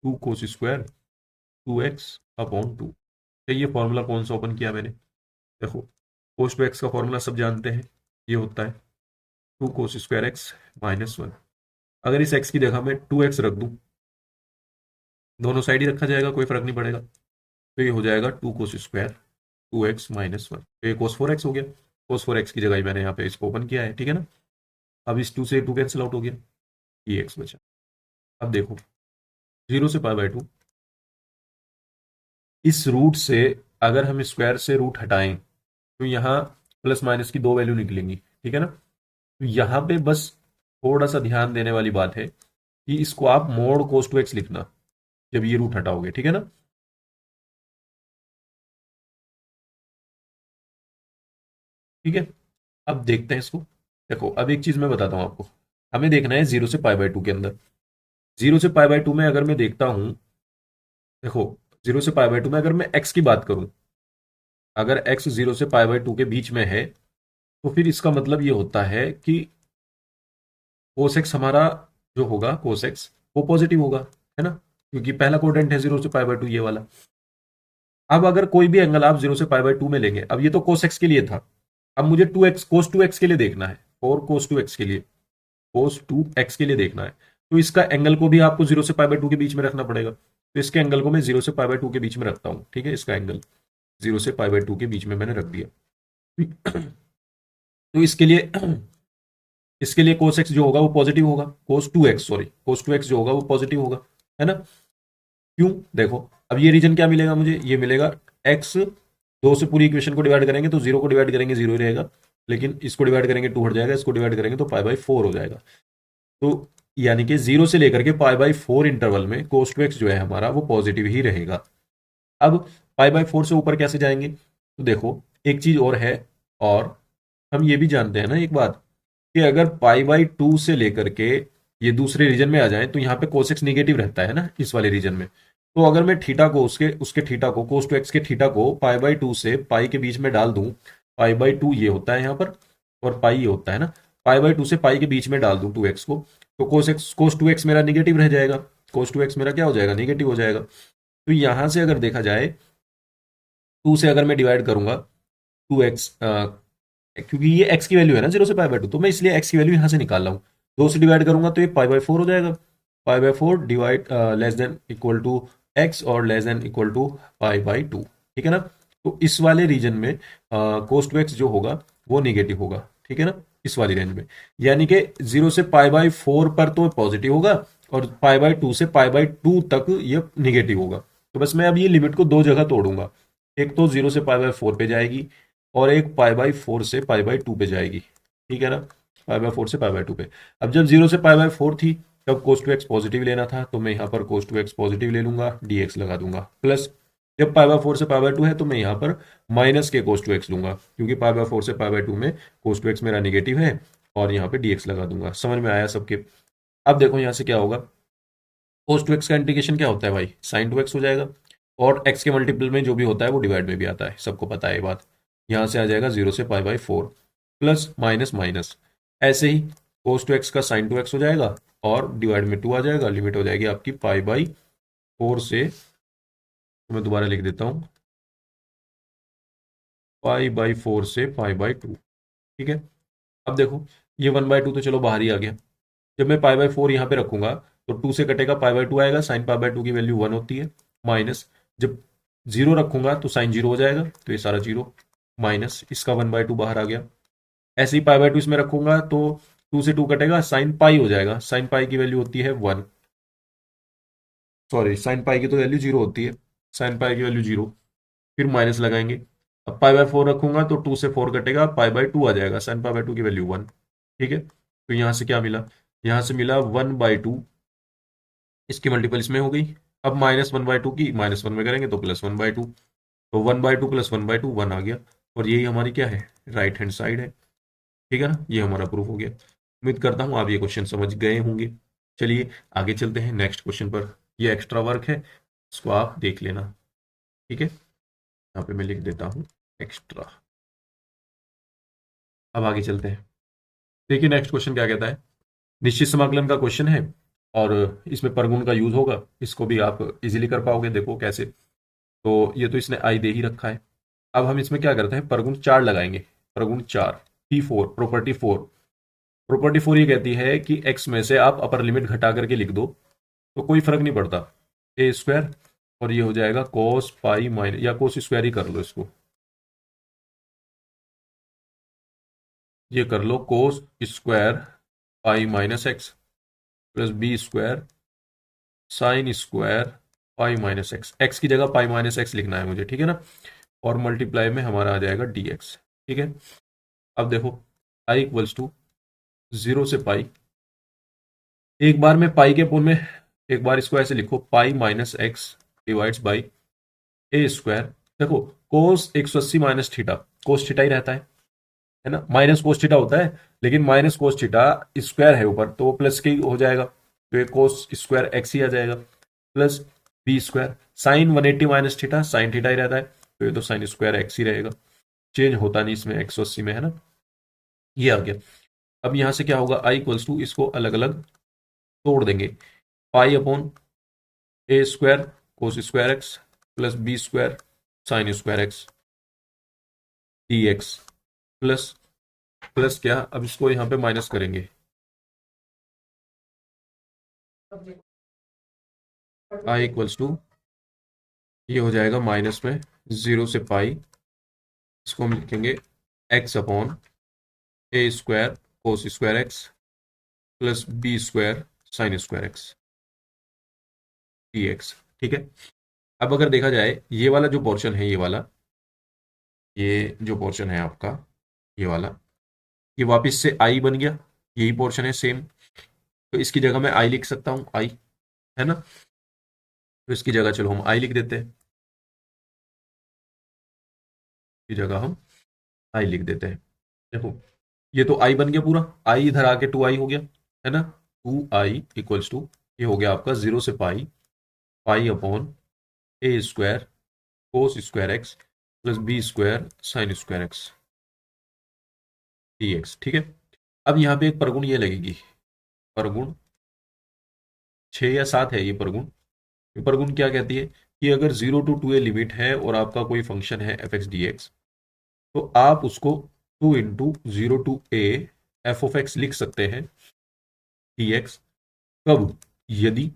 to cos square two x upon two. ये फॉर्मूला कौन सा ओपन किया मैंने, देखो कोस टू एक्स का फॉर्मूला सब जानते हैं, ये होता है two cos square x minus one. अगर इस एक्स की जगह मैं टू एक्स रख दूं, दोनों साइड ही रखा जाएगा, कोई फर्क नहीं पड़ेगा, तो ये हो जाएगा two cos square two x minus one, तो ये कोस फोर एक्स हो गया। कोस फोर एक्स की जगह मैंने यहाँ पे इसको ओपन किया है, ठीक है ना। अब इस टू से टू कैंसिल आउट हो गया, ये एक्स बचा। अब देखो जीरो से पाई बाय टू, इस रूट से अगर हम स्क्वायर से रूट हटाएं तो यहाँ प्लस माइनस की दो वैल्यू निकलेंगी, ठीक है ना। तो यहाँ पे बस थोड़ा सा ध्यान देने वाली बात है कि इसको आप मोड कोस टू एक्स लिखना जब ये रूट हटाओगे, ठीक है ना। ठीक है, अब देखते हैं इसको। देखो अब एक चीज मैं बताता हूं आपको, हमें देखना है जीरो से पाई बाय टू के अंदर, जीरो से पाई बाय टू में अगर मैं देखता हूं, देखो जीरो से पाई बाय टू में अगर मैं एक्स की बात करूं, अगर एक्स जीरो से पाई बाय टू के बीच में है, तो फिर इसका मतलब ये होता है कि कोस एक्स हमारा जो होगा कोस एक्स वो पॉजिटिव होगा, है ना, क्योंकि पहला कोडेंट है जीरो से पाई बाय टू ये वाला। अब अगर कोई भी एंगल आप जीरो से पाई बाय टू में लेंगे, अब ये तो कोस एक्स के लिए था, अब मुझे two x cos two x के लिए देखना है, और कोस टू एक्स के लिए, कोस टू एक्स के लिए देखना है, तो इसका एंगल को भी आपको जीरो से पाई बाय टू के बीच में रखना पड़ेगा। तो इसके एंगल को मैं जीरो से पाई बाय टू के बीच में रखता हूं, ठीक है, इसका एंगल जीरो से पाई बाय टू के बीच में मैंने रख दिया। तो इसके लिए कोस एक्स जो होगा वो पॉजिटिव होगा, cos two X sorry cos two X जो होगा वो पॉजिटिव होगा, है ना। क्यों, देखो अब ये रीजन क्या मिलेगा मुझे, ये मिलेगा एक्स, दो से पूरी इक्वेशन को डिवाइड करेंगे तो जीरो को डिवाइड करेंगे जीरो ही रहेगा, लेकिन इसको डिवाइड करेंगे टू हट जाएगा, इसको डिवाइड करेंगे तो पाई बाई फोर हो जाएगा। तो यानी कि जीरो से लेकर के पाई बाई फोर इंटरवल में कोस टू एक्स जो है हमारा वो पॉजिटिव ही रहेगा। अब पाई बाय 4 से ऊपर कैसे जाएंगे? तो देखो एक चीज और है, और हम ये भी जानते हैं ना एक बात, कि अगर पाई बाई 2 से लेकर के ये दूसरे रीजन में आ जाए तो यहाँ पे कोसेक्स निगेटिव रहता है ना इस वाले रीजन में। तो अगर मैं थीटा को उसके उसके थीटा को कोस टू एक्स के थीटा को पाई बाई 2 से पाई के बीच में डाल दूं, पाई बाई 2 ये होता है यहाँ पर, और पाई ये होता है ना, पाई बाई 2 से पाई के बीच में डाल दूं 2x को, तो कोस टू एक्स मेरा निगेटिव रह जाएगा, कोस टू एक्स मेरा क्या हो जाएगा, निगेटिव हो जाएगा। तो यहां से अगर देखा जाए 2 से अगर मैं डिवाइड करूंगा 2x, क्योंकि ये x की वैल्यू है ना 0 से पाई बाई 2, तो मैं इसलिए x की वैल्यू यहां से निकाल रहा हूँ। 2 से डिवाइड करूंगा तो ये पाई बाई 4 हो जाएगा, pi by 4 divide less than equal to x और less than equal to pi by 2, ठीक है ना। तो इस वाले रीजन में कोस टू एक्स जो होगा वो निगेटिव होगा, ठीक है ना, इस वाली रेंज में। यानी कि 0 से पाई बाई 4 पर तो पॉजिटिव होगा, और पाई बाई 2 से पाई बाई 2 तक ये निगेटिव होगा। तो बस मैं अब ये लिमिट को दो जगह तोड़ूंगा, एक तो 0 से पाई बाई 4 पे जाएगी, और एक पाई बाई 4 से पाई बाई 2 पे जाएगी, ठीक है ना, पाई बाई 4 से पाई बाई 2 पे। अब जब 0 से पाई बाई 4 थी तब कोस टू एक्स पॉजिटिव लेना था, तो मैं यहाँ पर कोस टू एक्स पॉजिटिव ले लूंगा, डीएक्स लगा दूंगा, प्लस जब पाई बाई 4 से पाई बाई 2 है तो मैं यहाँ पर माइनस के कोस टू एक्स लूंगा, क्योंकि पाई बाई 4 से पाई बाई 2 में कोस टू एक्स मेरा निगेटिव है, और यहाँ पे डीएक्स लगा दूंगा। समझ में आया सबके? अब देखो यहाँ से क्या होगा, कोस टू एक्स का इंटीग्रेशन क्या होता है भाई, साइन टू एक्स हो जाएगा, और एक्स के मल्टीपल में जो भी होता है वो डिवाइड में भी आता है, सबको पता है ये बात। यहाँ से आ जाएगा 0 से पाई बाई 4, प्लस माइनस माइनस, ऐसे ही कोस टू एक्स का साइन टू एक्स हो जाएगा, और डिवाइड में 2 आ जाएगा, लिमिट हो जाएगी आपकी पाई बाई 4 से, तो मैं दोबारा लिख देता हूँ, पाई बाई 4 से पाई बाई 2, ठीक है। अब देखो ये 1/2 तो चलो बाहर ही आ गया, जब मैं पाई बाई 4 यहाँ पे रखूंगा तो 2 से कटेगा पाई बाई 2 आएगा, साइन पाई बाई 2 की वैल्यू 1 होती है, माइनस जब 0 रखूंगा तो साइन 0 हो जाएगा, तो ये सारा 0, माइनस इसका 1/2 बाहर आ गया। ऐसे ही पाई बाई 2 इसमें रखूंगा तो 2 से 2 कटेगा, साइन पाई हो जाएगा, साइन पाई की वैल्यू होती है 1, सॉरी साइन पाई की तो वैल्यू 0 होती है, साइन पाई की वैल्यू 0, फिर माइनस लगाएंगे। अब पाई बाई 4 रखूंगा तो 2 से 4 कटेगा, पाई बाई 2 आ जाएगा, साइन पाई बाई 2 की वैल्यू 1, ठीक है। तो यहाँ से क्या मिला, यहाँ से मिला 1/2, इसकी मल्टीपल इसमें हो गई। अब -1/2 की -1 में करेंगे तो +1/2, तो 1/2 + 1/2 1 आ गया, और यही हमारी क्या है, राइट हैंड साइड है, ठीक है ना, ये हमारा प्रूफ हो गया। उम्मीद करता हूँ आप ये क्वेश्चन समझ गए होंगे। चलिए आगे चलते हैं नेक्स्ट क्वेश्चन पर, ये एक्स्ट्रा वर्क है, इसको आप देख लेना, ठीक है, यहाँ पे मैं लिख देता हूँ एक्स्ट्रा। अब आगे चलते हैं, देखिए नेक्स्ट क्वेश्चन क्या कहता है। निश्चित समाकलन का क्वेश्चन है, और इसमें परगुण का यूज होगा, इसको भी आप इजीली कर पाओगे, देखो कैसे। तो ये तो इसने आई दे ही रखा है। अब हम इसमें क्या करते हैं, परगुण 4 लगाएंगे, परगुण 4, P4, प्रॉपर्टी 4। प्रॉपर्टी 4 ये कहती है कि x में से आप अपर लिमिट घटा करके लिख दो, तो कोई फर्क नहीं पड़ता, ए स्क्वायर, और ये हो जाएगा कोस पाई माइनस, या कोस स्क्वायर ही कर लो इसको, ये कर लो cos square pi minus X, plus B square sine square pi minus X, X की जगह पाई माइनस एक्स लिखना है मुझे, ठीक है ना, और मल्टीप्लाई में हमारा आ जाएगा डी एक्स, ठीक है। अब देखो आई इक्वल्स टू 0 से पाई, एक बार में पाई के पूर्ण में, एक बार इसको ऐसे लिखो, पाई minus x divides by A square. देखो कोस 180 माइनस थीटा, कोस थीटा ही रहता है ना, माइनस कोस थीटा होता है, लेकिन माइनस कोस थीटा स्क्वायर है ऊपर, तो वो प्लस के ही हो जाएगा, तो ये कोस स्क्वायर एक्स ही आ जाएगा, plus B square sine 180 minus theta, sine theta ही रहता है, तो ये तो साइन स्क्वायर एक्स ही रहेगा, चेंज होता नहीं इसमें 180 में, है ना, ये आ गया। अब यहां से क्या होगा, आई इक्वल्स टू, इसको अलग अलग तोड़ देंगे, pi upon A square cos square X, plus B square sine square x D X, plus plus क्या, अब इसको यहां पे माइनस करेंगे, आई इक्वल्स टू, ये हो जाएगा माइनस में 0 से पाई, इसको हम लिखेंगे X upon A square cos square X, plus B square sine square x D x, ठीक है। अब अगर देखा जाए ये वाला जो पोर्शन है, ये जो पोर्शन है आपका, ये वाला, ये वापस से आई बन गया, यही पोर्शन है सेम, तो इसकी जगह मैं आई लिख सकता हूँ, आई, है ना, तो इसकी जगह चलो हम आई लिख देते हैं, की जगह हम आई लिख देते हैं। देखो ये तो आई बन गया पूरा, आई इधर आके 2i हो गया, है ना। 2i इक्वल्स टू, ये हो गया आपका 0 से pi, pi upon A square cos square X plus B square sine square x D x. ठीक है। अब यहाँ पे एक परगुण ये लगेगी, परगुण 6 या 7 है ये परगुण। ये परगुण क्या कहती है कि अगर 0 to 2a लिमिट है और आपका कोई फंक्शन है एफ एक्स डी एक्स, तो आप उसको 2 into 0 to a F of x लिख सकते हैं डी एक्स। कब? यदि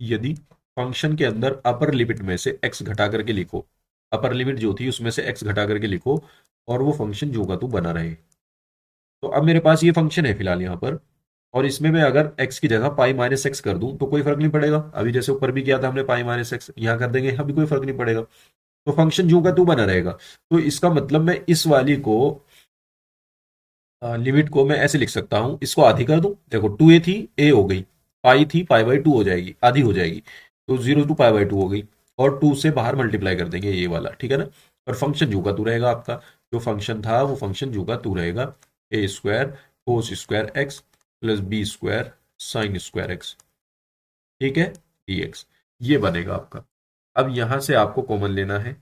यदि फंक्शन के अंदर अपर लिमिट में से x घटा करके लिखो, अपर लिमिट जो थी उसमें से x घटा करके लिखो, और वो फंक्शन जो का तू बना रहे। तो अब मेरे पास ये फंक्शन है फिलहाल यहाँ पर, और इसमें मैं अगर x की जगह पाई माइनस एक्स कर दूं तो कोई फर्क नहीं पड़ेगा। अभी जैसे ऊपर भी किया था हमने पाई माइनस एक्स, यहाँ कर देंगे, यहाँ भी कोई फर्क नहीं पड़ेगा। तो फंक्शन जो का तू बना रहेगा। तो इसका मतलब मैं इस वाली को, लिमिट को मैं ऐसे लिख सकता हूं, इसको आधी कर दूं। देखो 2a थी, a हो गई, पाई थी पाई बाई 2 हो जाएगी, आधी हो जाएगी। तो 0 to पाई बाई 2 हो गई, और 2 से बाहर मल्टीप्लाई कर देंगे ये वाला, ठीक है ना। और फंक्शन जू का तू रहेगा आपका, जो फंक्शन था वो फंक्शन जू का तू रहेगा, A square cos square X plus B square sine square X, ठीक है, dx। ये बनेगा आपका। अब यहां से आपको कॉमन लेना है,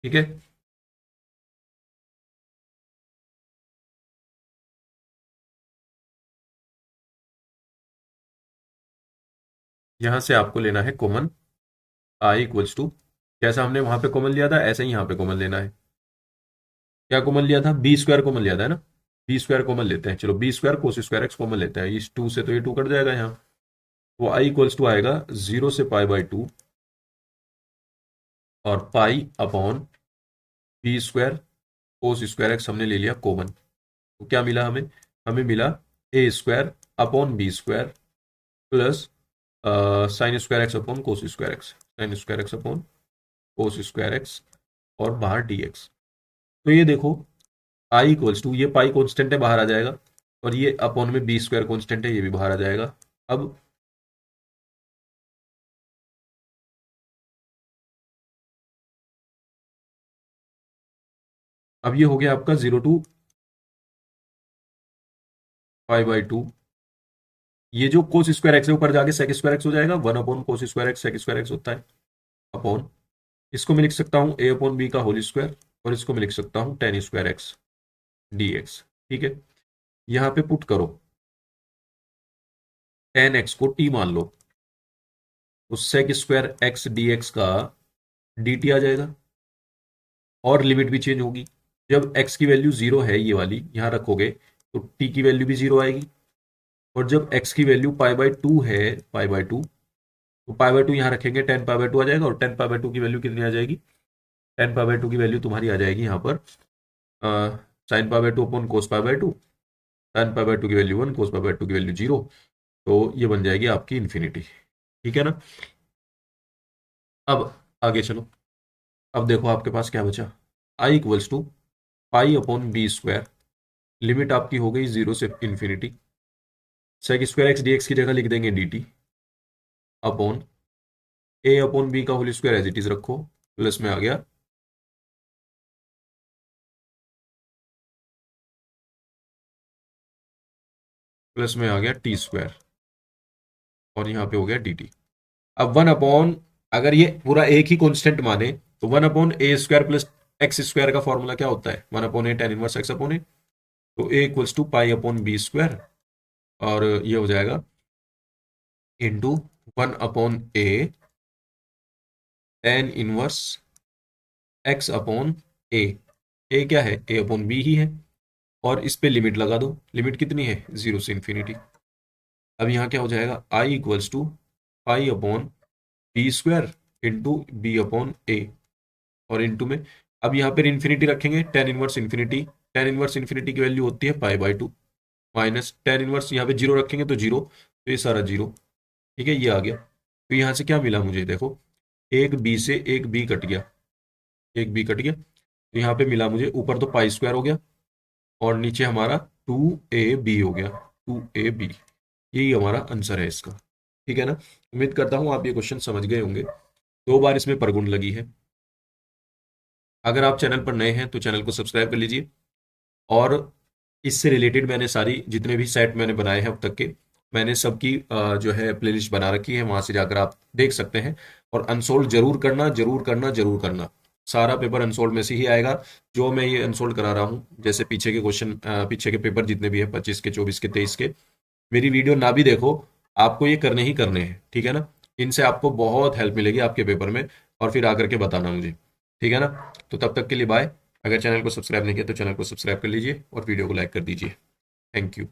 ठीक है। यहां से आपको लेना है कॉमन आई इक्वल्स टू, जैसा हमने वहां पे कॉमन लिया था ऐसे ही यहाँ पे कॉमन लेना है। क्या कॉमन लिया था? बी स्क्वायर कॉमन लिया था, है ना। बी स्क्वायर कॉमन लेते हैं, चलो b square cos square x common लेते हैं, इस 2 से तो ये 2 कट जाएगा यहाँ। वो आई इक्वल्स टू आएगा 0 से पाई बाई 2 और pi upon B square cos square x हमने ले लिया कॉमन। तो क्या मिला हमें? हमें मिला A square upon B square plus sine square X upon cos square X, sine square X upon cos square X, और बाहर डी एक्स। तो ये देखो आई इक्वल्स टू, ये पाई कॉन्स्टेंट है बाहर आ जाएगा, और ये अपॉन में बी स्क्वायर कॉन्स्टेंट है ये भी बाहर आ जाएगा। अब ये हो गया आपका 0 to पाई बाई 2। ये जो कोस स्क्वायर एक्स है ऊपर जाके सेक स्क्वायर एक्स हो जाएगा, 1 upon cos square x sec square x होता है, अपॉन, इसको मैं लिख सकता हूँ ए अपॉन बी का होल स्क्वायर, और इसको मैं लिख सकता हूँ tan square x D x, ठीक है। यहाँ पे पुट करो, टेन एक्स को टी मान लो, तो sec square x D x का डी टी आ जाएगा, और लिमिट भी चेंज होगी। जब x की वैल्यू 0 है, ये वाली यहाँ रखोगे, तो t की वैल्यू भी 0 आएगी। और जब x की वैल्यू पाई बाई 2 है, पाई बाई 2, तो पाई बाई 2 यहाँ रखेंगे, 10 पाई बाई 2 आ जाएगा, और 10 पाई बाई 2 की वैल्यू कितनी आ जाएगी? 10 पाई बाई 2 की वैल्यू तुम्हारी आ जाएगी यहाँ पर sine pi by 2 upon cos pi by 2, 10 pi by 2 की वैल्यू 1, कोस पाई बाई 2 की वैल्यू 0। तो ये बन जाएगी आपकी इन्फिनिटी, ठीक है ना। अब आगे चलो, अब देखो आपके पास क्या बचा, I equals to pi upon B square, limit आपकी हो गई 0 से infinity, sec square x D X की जगह लिख देंगे D T, upon A upon B का whole square as it is रखो, प्लस में आ गया, प्लस में आ गया टी स्क्वायर, और यहाँ पे हो गया डी टी। अब 1 अपॉन, अगर ये पूरा एक ही कॉन्स्टेंट माने, तो 1 upon A square plus X square का फॉर्मूला क्या होता है? 1 upon A tan inverse X upon A. तो A equals to pi upon B square, और ये हो जाएगा into 1 upon tan inverse X upon A. A क्या है? ए अपॉन बी ही है, और इस पे लिमिट लगा दो, लिमिट कितनी है? 0 से इन्फिनिटी। अब यहाँ क्या हो जाएगा, I equals to pi upon B square into B upon A, और इंटू में, अब यहाँ पर इन्फिनिटी रखेंगे, tan inverse infinity, tan inverse infinity की वैल्यू होती है pi by 2, minus tan inverse यहाँ पे जीरो रखेंगे तो जीरो, तो ये सारा जीरो, ठीक है, ये आ गया। तो यहाँ से क्या मिला मुझे? देखो एक बी से एक बी कट गया, एक बी कट गया, तो यहाँ पे मिला मुझे, ऊपर तो पाई स्क्वायर हो गया, और नीचे हमारा 2ab हो गया, 2ab। यही हमारा आंसर है इसका, ठीक है ना। उम्मीद करता हूँ आप ये क्वेश्चन समझ गए होंगे। 2 बार इसमें परगुण लगी है। अगर आप चैनल पर नए हैं तो चैनल को सब्सक्राइब कर लीजिए। और इससे रिलेटेड मैंने सारी जितने भी सेट मैंने बनाए हैं अब तक के, मैंने सबकी जो है प्लेलिस्ट बना रखी है, वहां से जाकर आप देख सकते हैं। और अनसोल्ड जरूर करना, जरूर करना, जरूर करना। सारा पेपर अनसोल्ड में से ही आएगा। जो मैं ये अनसोल्ड करा रहा हूँ, जैसे पीछे के क्वेश्चन, पीछे के पेपर जितने भी है, 25 के, 24 के, 23 के, मेरी वीडियो ना भी देखो, आपको ये करने ही करने हैं, ठीक है ना। इनसे आपको बहुत हेल्प मिलेगी आपके पेपर में। और फिर आकर के बताना मुझे, ठीक है ना। तो तब तक के लिए बाय। अगर चैनल को सब्सक्राइब नहीं किया तो चैनल को सब्सक्राइब कर लीजिए और वीडियो को लाइक कर दीजिए। Thank you.